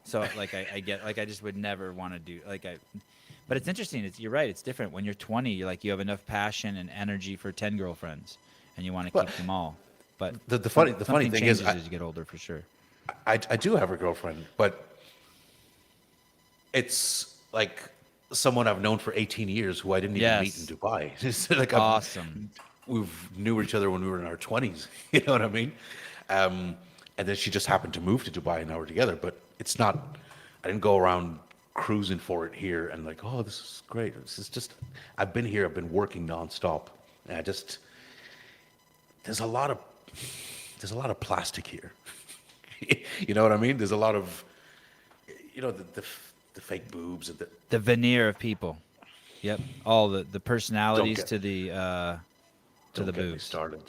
So I just would never want to do But it's interesting. You're right. It's different when you're 20. You have enough passion and energy for 10 girlfriends, and you want to keep them all. But The funny something thing is, changes as you get older, for sure. I do have a girlfriend, but it's like someone I've known for 18 years who I didn't even meet in Dubai. It's like Awesome. We've knew each other when we were in our 20s. You know what I mean? And then she just happened to move to Dubai, and now we're together. But it's not. I didn't go around cruising for it here and oh, this is great. This is just. I've been here. I've been working nonstop, and there's a lot of plastic here. You know what I mean? There's a lot of, the fake boobs and the veneer of people. Yep, all the personalities to the don't get me boobs. started.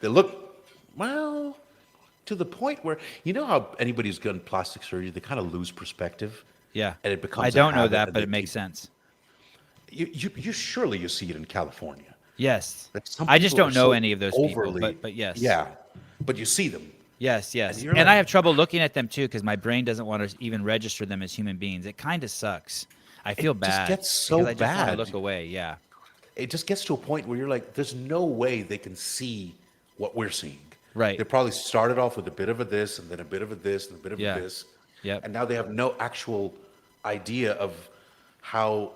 They look to the point where how anybody who's gotten plastic surgery, they kind of lose perspective. Yeah, and it becomes. I don't know that, but it makes sense. You surely you see it in California. Yes, Some I just people don't are know so any of those overly, people, but yes. Yeah, but you see them. Yes. And I have trouble looking at them too because my brain doesn't want to even register them as human beings. It kind of sucks. I feel bad. It just gets so because I just bad. want to look away. Yeah. It just gets to a point where you're like, there's no way they can see what we're seeing. Right. They probably started off with a bit of a this, and then a bit of a this, and a bit of a this. Yep. And now they have no actual idea of how,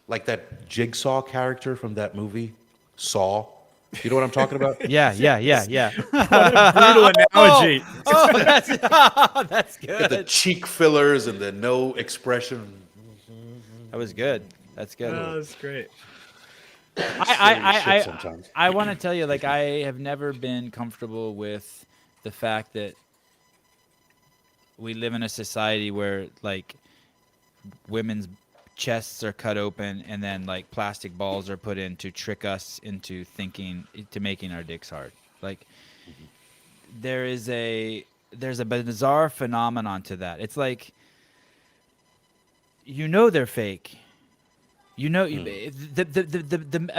like that Jigsaw character from that movie, Saw. You know what I'm talking about? Yeah. What a brutal analogy. That's good. The cheek fillers and the no expression. That was good. That's good. Oh, that's great. I want to tell you, I have never been comfortable with the fact that we live in a society where women's chests are cut open and then plastic balls are put in to trick us into making our dicks hard. There's a bizarre phenomenon to that. It's they're fake. A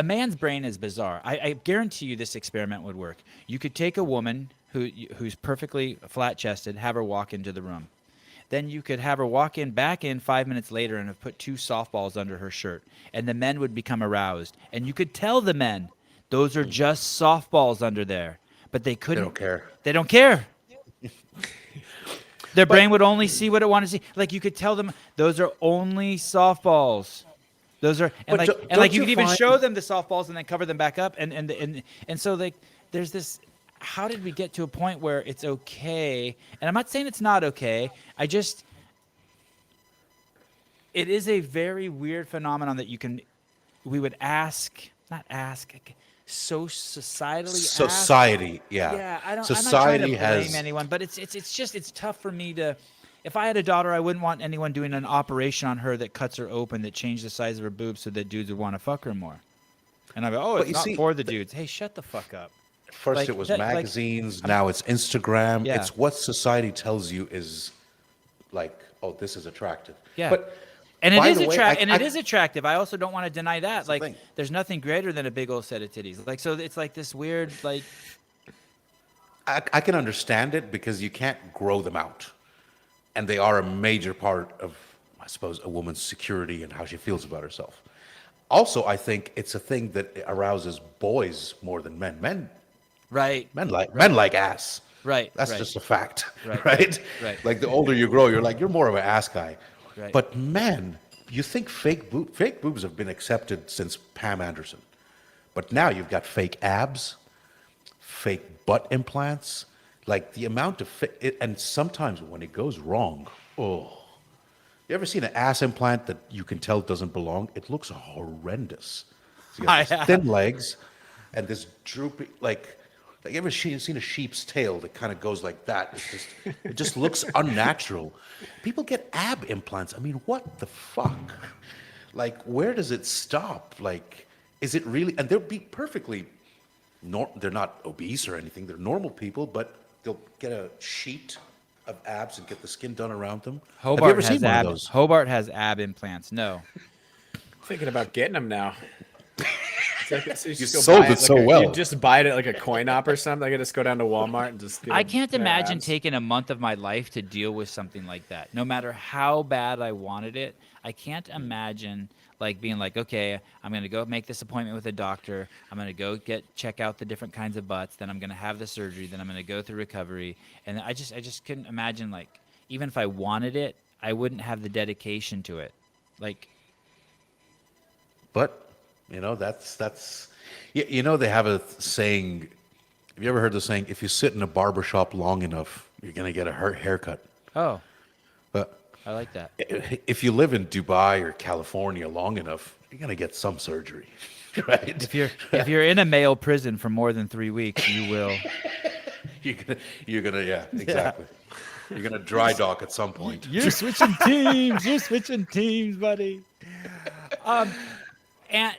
man's brain is bizarre. I guarantee you this experiment would work. You could take a woman who's perfectly flat-chested, have her walk into the room. Then you could have her back in 5 minutes later and have put 2 softballs under her shirt, and the men would become aroused. And you could tell the men, those are just softballs under there. But they couldn't. They don't care. They don't care. Their brain would only see what it wanted to see. You could tell them, those are only softballs. Those are, and you could even show them the softballs and then cover them back up. And so there's this. How did we get to a point where it's okay? And I'm not saying it's not okay. It is a very weird phenomenon that we would society, yeah. Yeah, I'm not society trying to blame anyone, but it's tough for me to. If I had a daughter, I wouldn't want anyone doing an operation on her that cuts her open, that changed the size of her boobs so that dudes would want to fuck her more. And I go, it's not for the dudes. Hey, shut the fuck up. First it was magazines, now it's Instagram. Yeah. It's what society tells you is this is attractive. Yeah. But and it by is the way, attractive. It is attractive. I also don't want to deny that. the thing. There's nothing greater than a big old set of titties. So it's this weird I can understand it because you can't grow them out. And they are a major part of, I suppose, a woman's security and how she feels about herself. Also, I think it's a thing that arouses boys more than men. Men like ass. Right. That's just a fact. Right. Right. The older you grow, you're more of an ass guy. Right. But men, you think fake boobs have been accepted since Pam Anderson. But now you've got fake abs, fake butt implants. Like the amount of and sometimes when it goes wrong, oh, you ever seen an ass implant that you can tell doesn't belong? It looks horrendous. So you got these thin legs and this droopy, like you ever seen a sheep's tail that kind of goes like that? It just looks unnatural. People get ab implants. I mean, what the fuck? Like, where does it stop? Like, is it really? And they'll be perfectly. They're not obese or anything. They're normal people, but they'll get a sheet of abs and get the skin done around them. Have you ever seen one of those? Hobart has ab implants. No. Thinking about getting them now. You sold it so well. You just buy it at like a coin op or something. I could just go down to Walmart and just. I can't imagine taking a month of my life to deal with something like that. No matter how bad I wanted it, I can't imagine like being like, okay, I'm gonna go make this appointment with a doctor. I'm gonna go check out the different kinds of butts. Then I'm gonna have the surgery. Then I'm gonna go through recovery. And I just couldn't imagine, like, even if I wanted it, I wouldn't have the dedication to it. Like, but. You know, that's you know, they have a saying. Have you ever heard the saying, if you sit in a barber shop long enough, you're going to get a haircut? oh, But I like that. if you live in Dubai or California long enough, you're going to get some surgery, right? If you're in a male prison for more than 3 weeks, you will. You're gonna yeah, exactly. You're going to dry dock at some point. You're switching teams. You're switching teams, buddy. And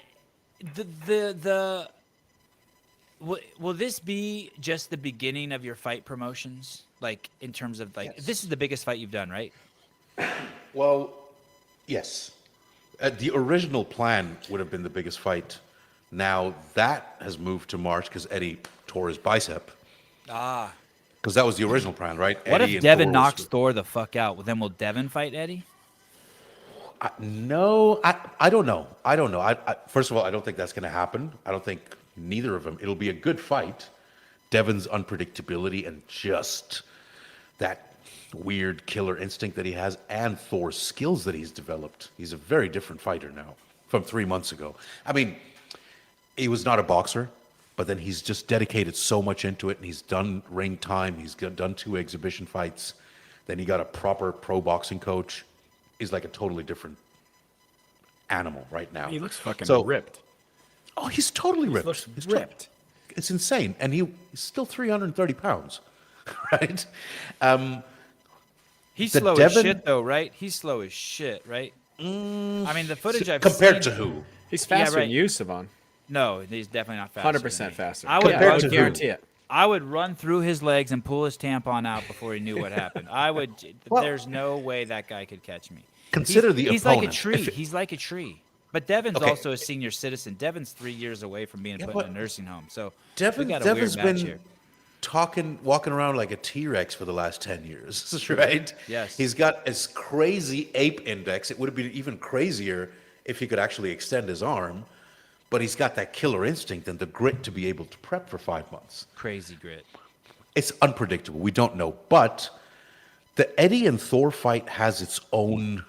will this be just the beginning of your fight promotions? Like, in terms of, like, Yes. This is the biggest fight you've done, right? Well, yes. The original plan would have been the biggest fight. Now that has moved to March because Eddie tore his bicep. Ah. Because that was the original plan, right? What Eddie if and Devin Thor knocks Thor the fuck out? Well, then will Devin fight Eddie? No, I don't know. I don't know. First of all, I don't think that's going to happen. I don't think neither of them. It'll be a good fight. Devin's unpredictability and just that weird killer instinct that he has, and Thor's skills that he's developed. He's a very different fighter now from 3 months ago. I mean, he was not a boxer, but then he's just dedicated so much into it, and he's done ring time. He's done 2 exhibition fights. Then he got a proper pro boxing coach. He's like a totally different animal right now. He looks fucking ripped. Oh, he's totally ripped. Looks He's ripped. It's insane. And he's still 330 pounds, right? He's The slow as Devin- shit, though, right? He's slow as shit, right? I mean, the footage I've Compared seen. to who? He's faster right. than you, Savon. No, he's definitely not faster. 100% faster. I would Compared run to who? guarantee it. I would run through his legs and pull his tampon out before he knew what happened. Well- There's no way that guy could catch me. Consider he's the like a opponent. tree. He's like a tree. But Devin's Okay. also a senior citizen. Devin's 3 years away from being put but in a nursing home. So Devin, we got a Devin's weird match been here. walking around like a T-Rex for the last 10 years, right? Yes. He's got this crazy ape index. It would have been even crazier if he could actually extend his arm, but he's got that killer instinct and the grit to be able to prep for 5 months. Crazy grit. It's unpredictable. We don't know. But the Eddie and Thor fight has its own.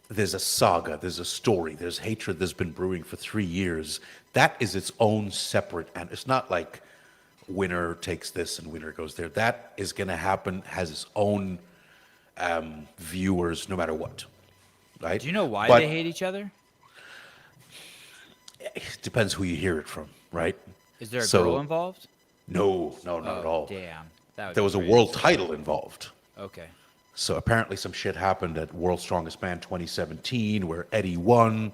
There's a saga, there's a story, there's hatred that's been brewing for 3 years. That is its own separate, and it's not like winner takes this and winner goes there. That is going to happen, has its own viewers, no matter what. Right? Do you know why But they hate each other? it depends who you hear it from, right? Is there a So- girl involved? No, not at all. Damn. That would There be was a crazy. world title involved. Okay. So apparently some shit happened at World's Strongest Man 2017 where Eddie won.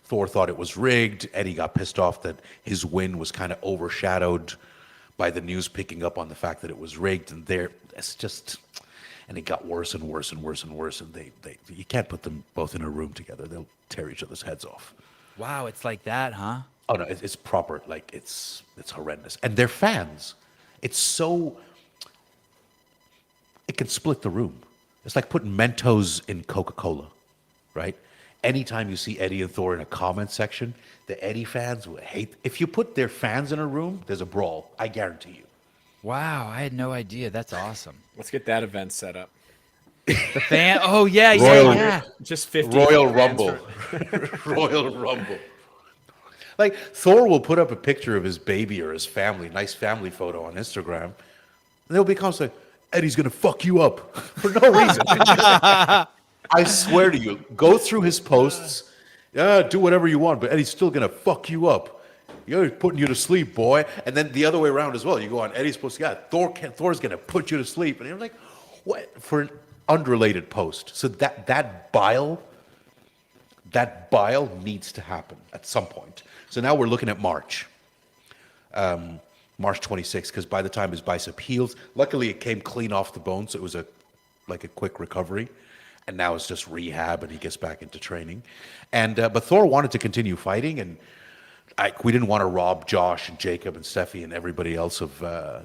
Thor thought it was rigged. Eddie got pissed off that his win was kind of overshadowed by the news picking up on the fact that it was rigged. And it's just, and it got worse and worse and worse and worse. And you can't put them both in a room together. They'll tear each other's heads off. Wow, it's like that, huh? Oh no, it's proper. Like it's horrendous. And they're fans. It's so. It can split the room. It's like putting Mentos in Coca-Cola, right? Anytime you see Eddie and Thor in a comment section, the Eddie fans will hate. If you put their fans in a room, there's a brawl. I guarantee you. Wow, I had no idea. That's awesome. Let's get that event set up. The fan. Oh yeah, Royal- yeah. Just 50 Royal fans Rumble. for- Royal Rumble. Like Thor will put up a picture of his baby or his family, nice family photo on Instagram, And they'll be constantly, Eddie's going to fuck you up for no reason. I swear to you, go through his posts. Yeah, do whatever you want, but Eddie's still going to fuck you up. He's putting you to sleep, boy. And then the other way around as well. You go on Eddie's post, yeah, Thor's going to put you to sleep. And you're like, what? For an unrelated post. So that bile needs to happen at some point. So now we're looking at March. March 26th, because by the time his bicep heals, luckily it came clean off the bone, so it was a quick recovery, and now it's just rehab, and he gets back into training. And but Thor wanted to continue fighting, and we didn't want to rob Josh and Jacob and Steffi and everybody else of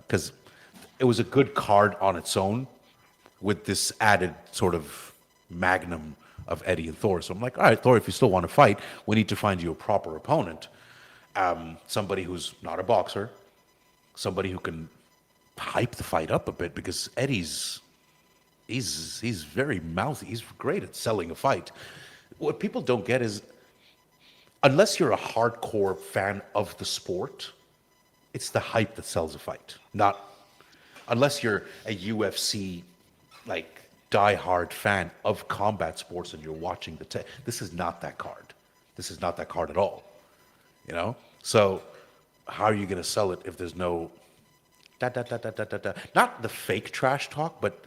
because it was a good card on its own, with this added sort of magnum of Eddie and Thor. So I'm like, all right, Thor, if you still want to fight, we need to find you a proper opponent, somebody who's not a boxer. Somebody who can hype the fight up a bit, because Eddie's he's very mouthy. He's great at selling a fight. What people don't get is, unless you're a hardcore fan of the sport, it's the hype that sells a fight. Not unless you're a UFC die-hard fan of combat sports and you're watching this is not that card. This is not that card at all. You know? So how are you going to sell it if there's no not the fake trash talk, but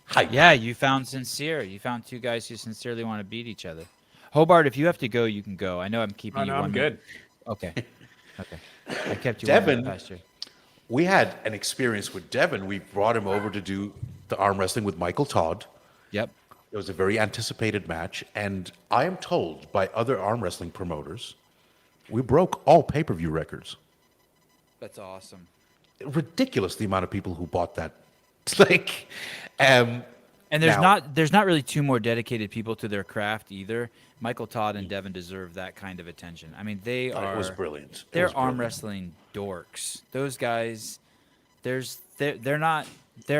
hype? Yeah, you found sincere. You found two guys who sincerely want to beat each other. Hobart, if you have to go, you can go. I know I'm keeping you. I'm good. Okay. I kept you. Devin, past you. we had an experience with Devin. We brought him over to do the arm wrestling with Michael Todd. Yep. It was a very anticipated match, and I am told by other arm wrestling promoters, we broke all pay-per-view records. That's awesome. Ridiculous, the amount of people who bought that. It's like, and there's not really two more dedicated people to their craft either. Michael Todd and Devin deserve that kind of attention. I mean, it was brilliant. They're arm wrestling dorks. Those guys, they're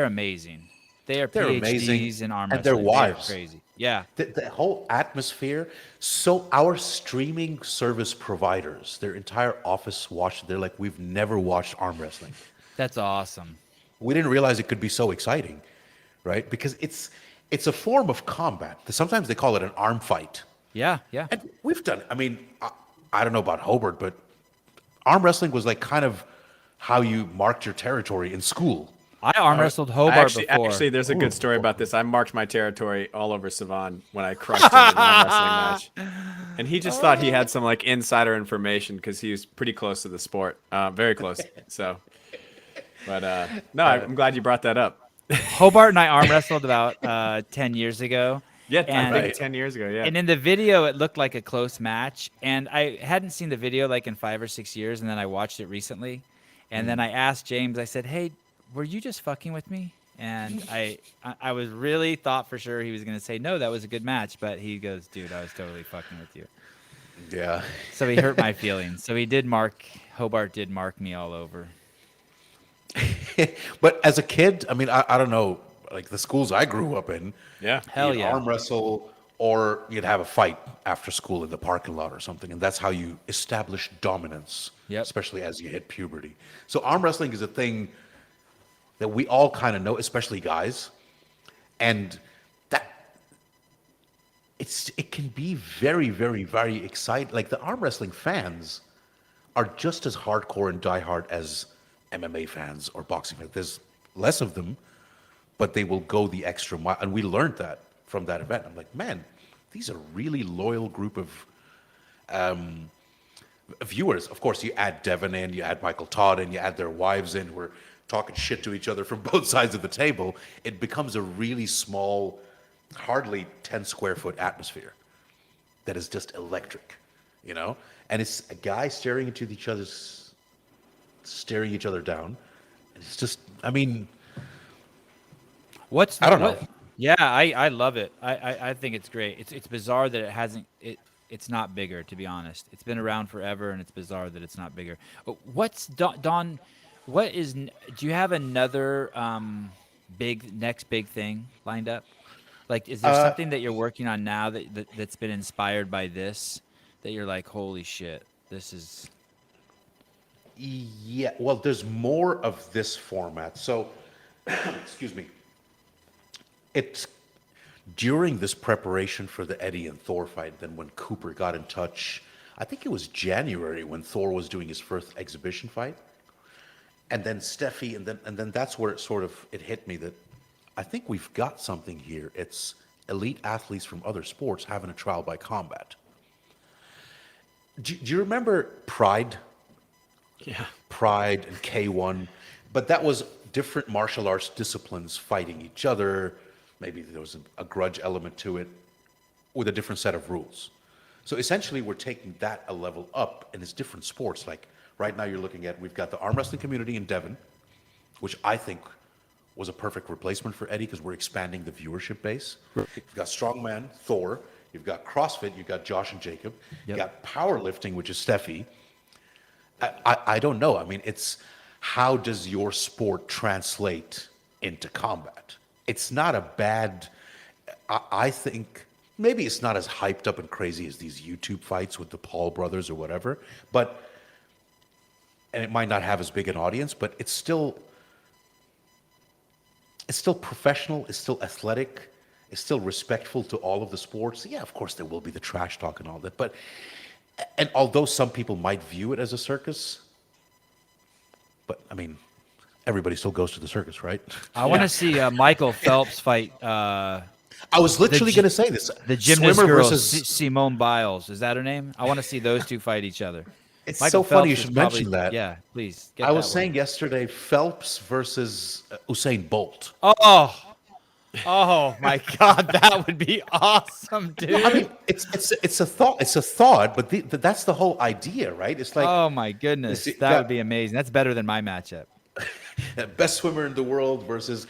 amazing. They're PhDs amazing, in arm and wrestling. their wives. They're crazy. Yeah. The whole atmosphere. So our streaming service providers, their entire office watched. They're like, we've never watched arm wrestling. That's awesome. We didn't realize it could be so exciting, right? Because it's a form of combat. Sometimes they call it an arm fight. Yeah. And we've done. I mean, I don't know about Hobart, but arm wrestling was like kind of how you marked your territory in school. I arm wrestled Hobart before. Actually, there's a good story about this. I marked my territory all over Sevan when I crushed him in an arm wrestling match. And he just thought he had some insider information because he was pretty close to the sport. Very close. So, but no, I'm glad you brought that up. Hobart and I arm wrestled about 10 years ago. Yeah, and, I think 10 years ago, yeah. And in the video, it looked like a close match. And I hadn't seen the video in 5 or 6 years, and then I watched it recently. And then I asked James, I said, hey, were you just fucking with me? And I was really thought for sure he was going to say, no, that was a good match. But he goes, dude, I was totally fucking with you. Yeah. So he hurt my feelings. So Hobart did mark me all over. But as a kid, I mean, I don't know, the schools I grew up in. Yeah. Hell you'd yeah. arm wrestle, or you'd have a fight after school in the parking lot or something. And that's how you establish dominance, especially as you hit puberty. So arm wrestling is a thing that we all kind of know, especially guys. And it can be very, very, very exciting. The arm wrestling fans are just as hardcore and diehard as MMA fans or boxing fans. There's less of them, but they will go the extra mile. And we learned that from that event. I'm like, man, these are really loyal group of viewers. Of course, you add Devin in, you add Michael Todd in, you add their wives in, who are talking shit to each other from both sides of the table. It becomes a really small, hardly 10 square foot atmosphere that is just electric, And it's a guy staring each other down. It's just, I mean, I don't know. Yeah, I love it. I think it's great. It's bizarre that it's not bigger, to be honest. It's been around forever, and it's bizarre that it's not bigger. What's Don? Do you have another next big thing lined up? Is there something that you're working on now that's been inspired by this, that you're like, holy shit, this is... Yeah, well, there's more of this format. So excuse me. It's during this preparation for the Eddie and Thor fight, then when Cooper got in touch, I think it was January when Thor was doing his first exhibition fight. And then Steffi, and then that's where it hit me that I think we've got something here. It's elite athletes from other sports having a trial by combat. Do you remember Pride? Yeah. Pride and K1, but that was different martial arts disciplines fighting each other. Maybe there was a grudge element to it with a different set of rules. So essentially we're taking that a level up, and it's different sports. Like right now you're looking at, we've got the arm wrestling community in Devon, which I think was a perfect replacement for Eddie because we're expanding the viewership base. You've got strongman, Thor. You've got CrossFit. You've got Josh and Jacob. You've got powerlifting, which is Steffi. I don't know. I mean, it's how does your sport translate into combat? It's not a bad, I think, maybe it's not as hyped up and crazy as these YouTube fights with the Paul brothers or whatever, and it might not have as big an audience, but it's still professional, it's still athletic, it's still respectful to all of the sports. Yeah, of course there will be the trash talk and all that, and although some people might view it as a circus, but I mean, everybody still goes to the circus, right? I want to see Michael Phelps fight. I was literally going to say this. The gymnast Swimmer girl, versus. Simone Biles. Is that her name? I want to see those two fight each other. It's Michael so funny you Phelps should is probably- mention that. Yeah, please. I was saying yesterday, Phelps versus Usain Bolt. Oh my God, that would be awesome, dude. I mean, it's a thought. It's a thought, but that's the whole idea, right? It's like, oh my goodness, that would be amazing. That's better than my matchup. best swimmer in the world versus.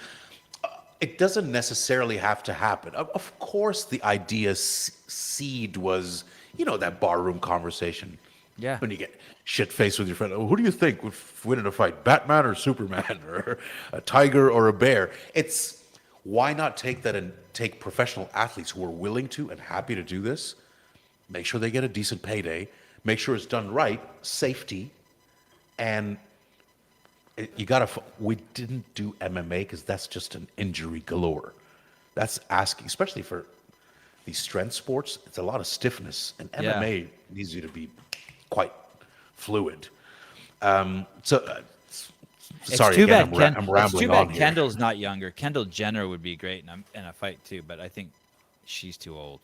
It doesn't necessarily have to happen. Of course, the idea seed was, that barroom conversation. Yeah. When you get shit faced with your friend, who do you think would win in a fight, Batman or Superman, or a tiger or a bear? It's why not take that and take professional athletes who are willing to and happy to do this, make sure they get a decent payday, make sure it's done right, safety, and we didn't do MMA because that's just an injury galore. That's asking, especially for these strength sports, it's a lot of stiffness, and MMA needs you to be quite fluid. Sorry, too again, bad I'm it's rambling too bad on here. Kendall's not younger. Kendall Jenner would be great in a fight too, but I think she's too old.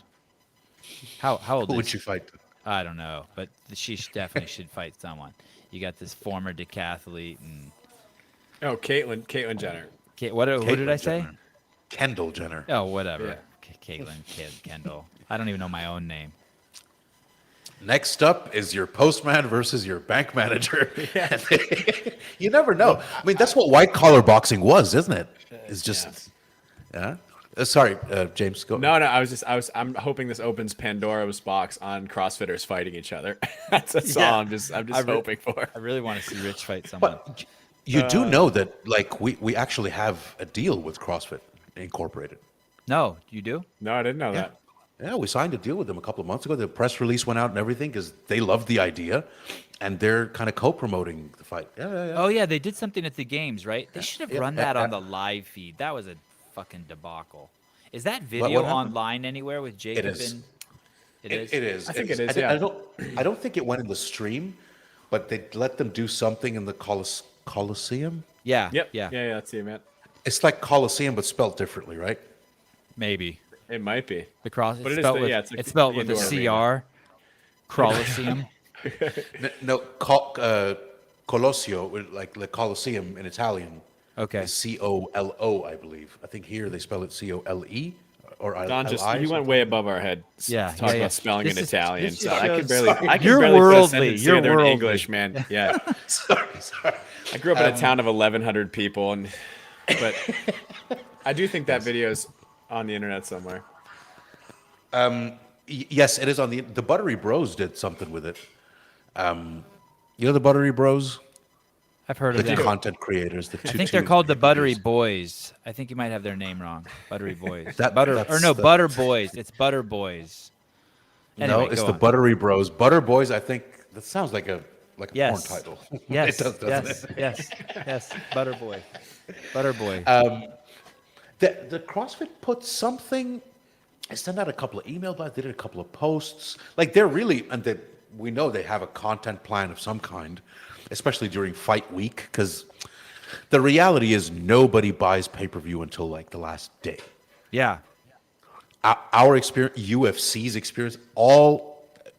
How old Who is would she fight? I don't know, but she definitely should fight someone. You got this former decathlete and Caitlyn Jenner. who did I say? Jenner. Kendall Jenner. Oh, whatever. Yeah. Caitlyn, Kendall. I don't even know my own name. Next up is your postman versus your bank manager. You never know. I mean, that's what white collar boxing was, isn't it? It's just, yeah. Sorry, James. Go. No. I'm hoping this opens Pandora's box on CrossFitters fighting each other. That's all. I'm just hoping for. I really want to see Rich fight someone. But you do know that, like, we actually have a deal with CrossFit Incorporated. No, you do? No, I didn't know that. Yeah, we signed a deal with them a couple of months ago. The press release went out and everything because they love the idea, and they're kind of co-promoting the fight. Yeah. Oh yeah, they did something at the games, right? They should have run that on the live feed. That was a fucking debacle. Is that video happened? online anywhere with Jacob? It is. And it is. It is. I think it is. I don't think it went in the stream, but they let them do something in the Coliseum. Yeah. Yep. Yeah. That's the event. It's like Coliseum, but spelled differently, right? Maybe. It might be. The cross. But It's it is spelled the- with, yeah, it's like it's spelled the with a indoor CR. Coliseum. No, Colossio, like the Coliseum in Italian. Okay. Is COLO, I believe. I think here they spell it COLE or Don LI. he went way above our head. Yeah, Talking yeah. about spelling This in is- Italian. this So just I can shows- barely. I can You're barely put a worldly. sentence You're together in worldly. English, man. Yeah. Sorry. I grew up in a town of 1,100 people, but I do think that video's on the internet somewhere. Yes, it is on the Buttery Bros did something with it. You know the Buttery Bros, I've heard the of them. content creators. The I think they're called the Buttery Boys. I think you might have their name wrong. Buttery Boys. Butter that's Butter Boys. It's Butter Boys. No, Anyway, it's go the on. Buttery Bros. Butter Boys. I think that sounds like a like a Yes. porn title. Yes. It does, doesn't Yes. it? Yes. Butterboy. Butterboy. The CrossFit put something. I sent out a couple of emails. I did a couple of posts. Like they're really, and we know they have a content plan of some kind, especially during fight week, because the reality is nobody buys pay-per-view until like the last day. Yeah. Our experience, UFC's experience, all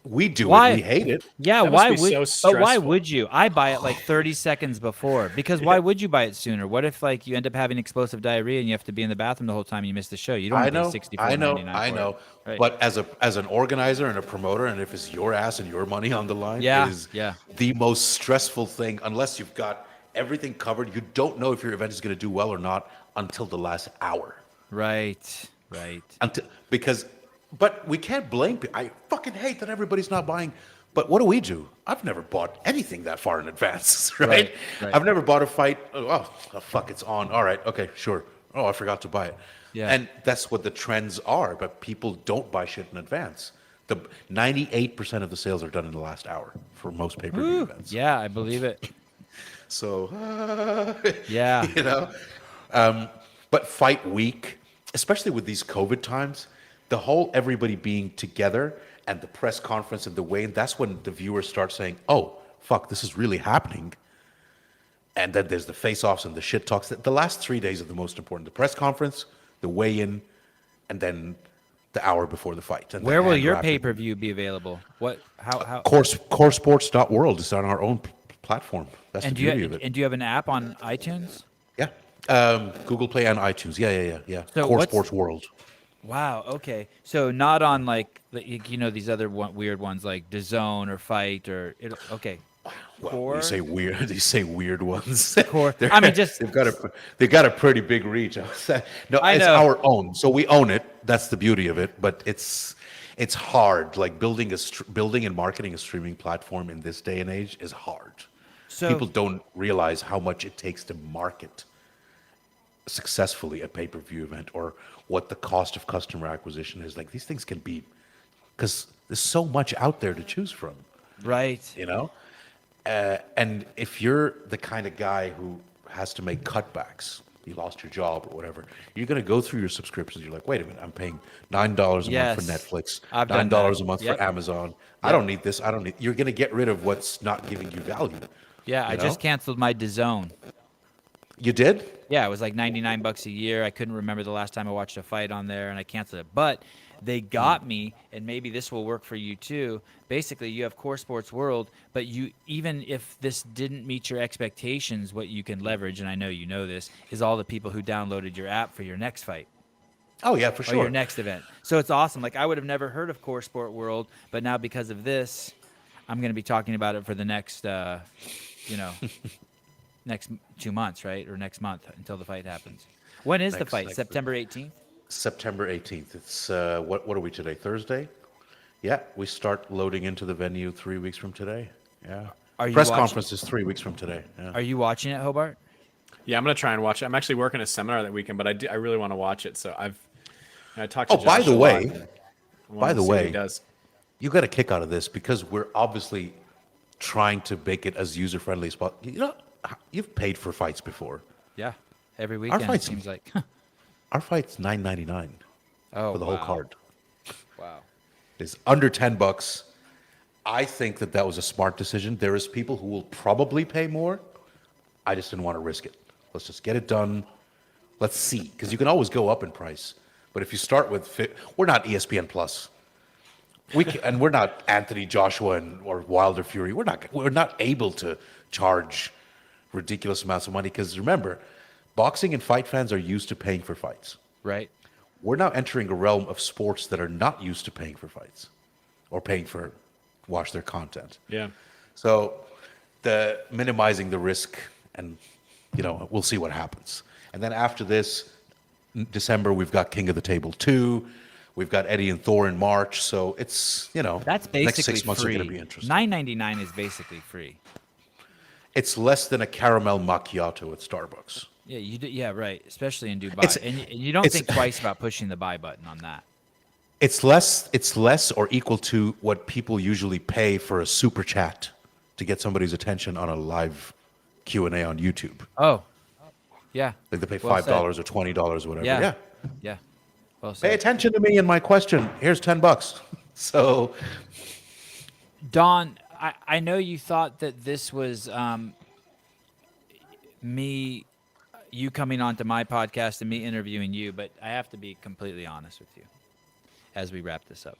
we do Why? it. We hate it. Yeah, That must why be would? so But why stressful. would you? I buy it like 30 seconds before because why would you buy it sooner? What if like you end up having explosive diarrhea and you have to be in the bathroom the whole time and you miss the show? You don't I want to know, pay I know, $64.99 I for know. it. Right. But as an organizer and a promoter, and if it's your ass and your money on the line, Yeah, it is yeah. the most stressful thing. Unless you've got everything covered, you don't know if your event is going to do well or not until the last hour. Right. But we can't blame people. I fucking hate that everybody's not buying. But what do? I've never bought anything that far in advance, right? Right. I've never bought a fight. Oh, fuck, it's on. All right, okay, sure. Oh, I forgot to buy it. Yeah. And that's what the trends are, but people don't buy shit in advance. The 98% of the sales are done in the last hour for most pay-per-view events. Yeah, I believe it. So, Yeah. you know, but fight week, especially with these COVID times, the whole everybody being together and the press conference and the weigh-in, that's when the viewers start saying, oh, fuck, this is really happening. And then there's the face-offs and the shit talks. The last 3 days are the most important. The press conference, the weigh-in, and then the hour before the fight. And Where the will hand your wrapping. pay-per-view be available? What? How? Coresports.world is on our own platform. That's And the do you beauty of it. and do you have an app on iTunes? Yeah. Google Play and iTunes. Yeah. So Core what's- Sports World. Wow. Okay. So not on like these other weird ones like DAZN or Fight or okay. Well, Core? you say weird. You say weird ones. Core. They're- I mean, just they've got a pretty big reach. No, I it's know. our own, so we own it. That's the beauty of it. But it's hard. Like building and marketing a streaming platform in this day and age is hard. So People don't realize how much it takes to market successfully a pay-per-view event, or what the cost of customer acquisition is. Like these things can be, because there's so much out there to choose from. right. You know, and if you're the kind of guy who has to make cutbacks, you lost your job or whatever, you're going to go through your subscriptions. You're like, wait a minute, I'm paying $9 a month Yes. for Netflix, I've done $9 that. a month Yep. for Amazon. I don't need this. I don't need. You're going to get rid of what's not giving you value. Yeah, I you just know? canceled my DAZN. You did? Yeah, it was like $99 a year. I couldn't remember the last time I watched a fight on there, and I canceled it. But they got me, and maybe this will work for you too. Basically, you have Core Sports World, but you even if this didn't meet your expectations, what you can leverage, and I know you know this, is all the people who downloaded your app for your next fight Oh yeah, for or sure. your next event. So it's awesome. Like I would have never heard of Core Sport World, but now because of this, I'm going to be talking about it for the next, next 2 months, right? Or next month until the fight happens. When is the Next- fight? next- September 18th? September 18th. It's what are we today? Thursday? Yeah, we start loading into the venue 3 weeks from today. Yeah. Are you Press watching- conference is 3 weeks from today. Yeah. Are you watching it, Hobart? Yeah, I'm gonna try and watch it. I'm actually working a seminar that weekend, but I really want to watch it. So I talked to Oh, by Josh the a lot. way, I wanna by the see what he way, does. you got a kick out of this because we're obviously trying to make it as user friendly as possible. You know, you've paid for fights before. Yeah. Every weekend, it fights- seems like. Our fight's $9.99 Oh, for the whole wow. card. Wow. It's under $10. I think that was a smart decision. There is people who will probably pay more. I just didn't want to risk it. Let's just get it done. Let's see, because you can always go up in price. But if you start with, we're not ESPN Plus. And we're not Anthony Joshua or Wilder Fury. We're not able to charge ridiculous amounts of money because remember, boxing and fight fans are used to paying for fights. Right. We're now entering a realm of sports that are not used to paying for fights or paying for watch their content. Yeah. So the minimizing the risk, and we'll see what happens. And then after this, December, we've got King of the Table 2. We've got Eddie and Thor in March. So it's, That's basically next 6 months free. are going to be interesting. $9.99 is basically free. It's less than a caramel macchiato at Starbucks. Yeah, yeah, right. Especially in Dubai, It's- and you don't it's- think twice about pushing the buy button on that. It's less or equal to what people usually pay for a super chat to get somebody's attention on a live Q&A on YouTube. Oh, yeah. Like they pay Well $5 said. or $20 or whatever. Yeah. Yeah. Yeah. Well Pay said. attention to me and my question. Here's $10. So Don, I know you thought that this was you coming onto my podcast and me interviewing you, but I have to be completely honest with you as we wrap this up.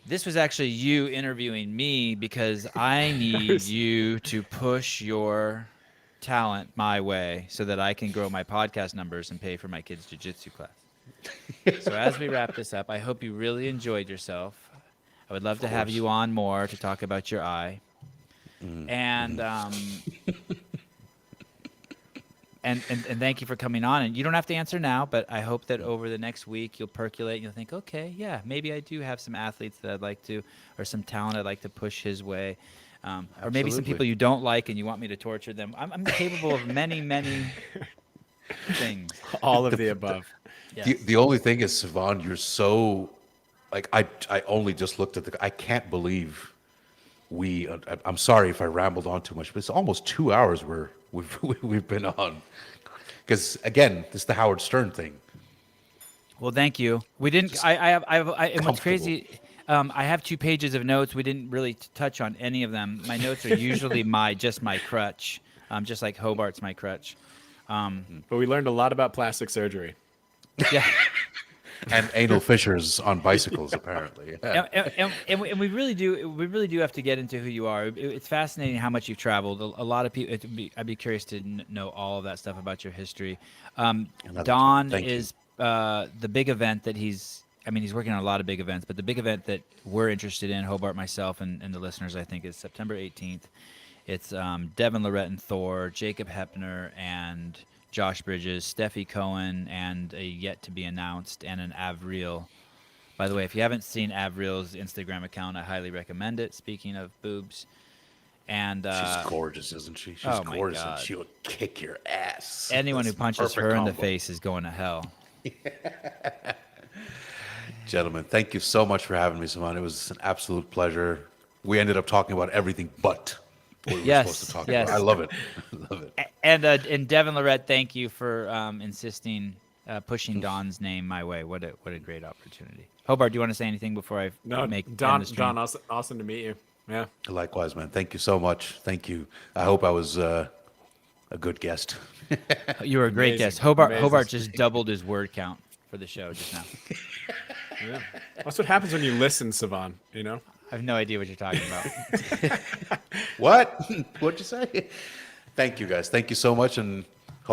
This was actually you interviewing me because I need you to push your talent my way so that I can grow my podcast numbers and pay for my kids' jiu-jitsu class. So as we wrap this up, I hope you really enjoyed yourself. I would love to have you on more to talk about your eye. And and thank you for coming on. And you don't have to answer now, but I hope that over the next week you'll percolate and you'll think, okay, yeah, maybe I do have some athletes that I'd like to, or some talent I'd like to push his way. Or maybe some people you don't like and you want me to torture them. I'm capable of many, many things. All of the above. Yes. the only thing is, Sevan, you're so, like, I only just looked at I can't believe I'm sorry if I rambled on too much, but it's almost 2 hours we've been on. Because again, it's the Howard Stern thing. Well, thank you. We didn't. And what's crazy? I have 2 pages of notes. We didn't really touch on any of them. My notes are usually my crutch, just like Hobart's my crutch. But we learned a lot about plastic surgery. Yeah. And anal fissures on bicycles, apparently. Yeah. And we really do have to get into who you are. It's fascinating how much you've traveled. A lot of people. I'd be curious to know all of that stuff about your history. Don is the big event that he's working on a lot of big events, but the big event that we're interested in, Hobart, myself, and the listeners, I think, is September 18th. It's Devin Lorette and Thor, Jacob Hepner, and Josh Bridges, Steffi Cohen, and a yet-to-be-announced, and an Avril. By the way, if you haven't seen Avril's Instagram account, I highly recommend it, speaking of boobs. And she's gorgeous, isn't she? She's gorgeous, and she'll kick your ass. Anyone who punches her in the combo. face is going to hell. Gentlemen, thank you so much for having me, Sevan. It was an absolute pleasure. We ended up talking about everything but what we were supposed to talk about. I love it. I love it. And Devin Lorette, thank you for insisting, pushing Don's name my way. What a great opportunity. Hobart, do you want to say anything before I make Don? the Don, awesome to meet you. Yeah. Likewise, man. Thank you so much. Thank you. I hope I was a good guest. You were a great guest. Hobart just doubled his word count for the show just now. Yeah. That's what happens when you listen, Sevan. You know. I have no idea what you're talking about. What? What'd you say? Thank you, guys. Thank you so much, and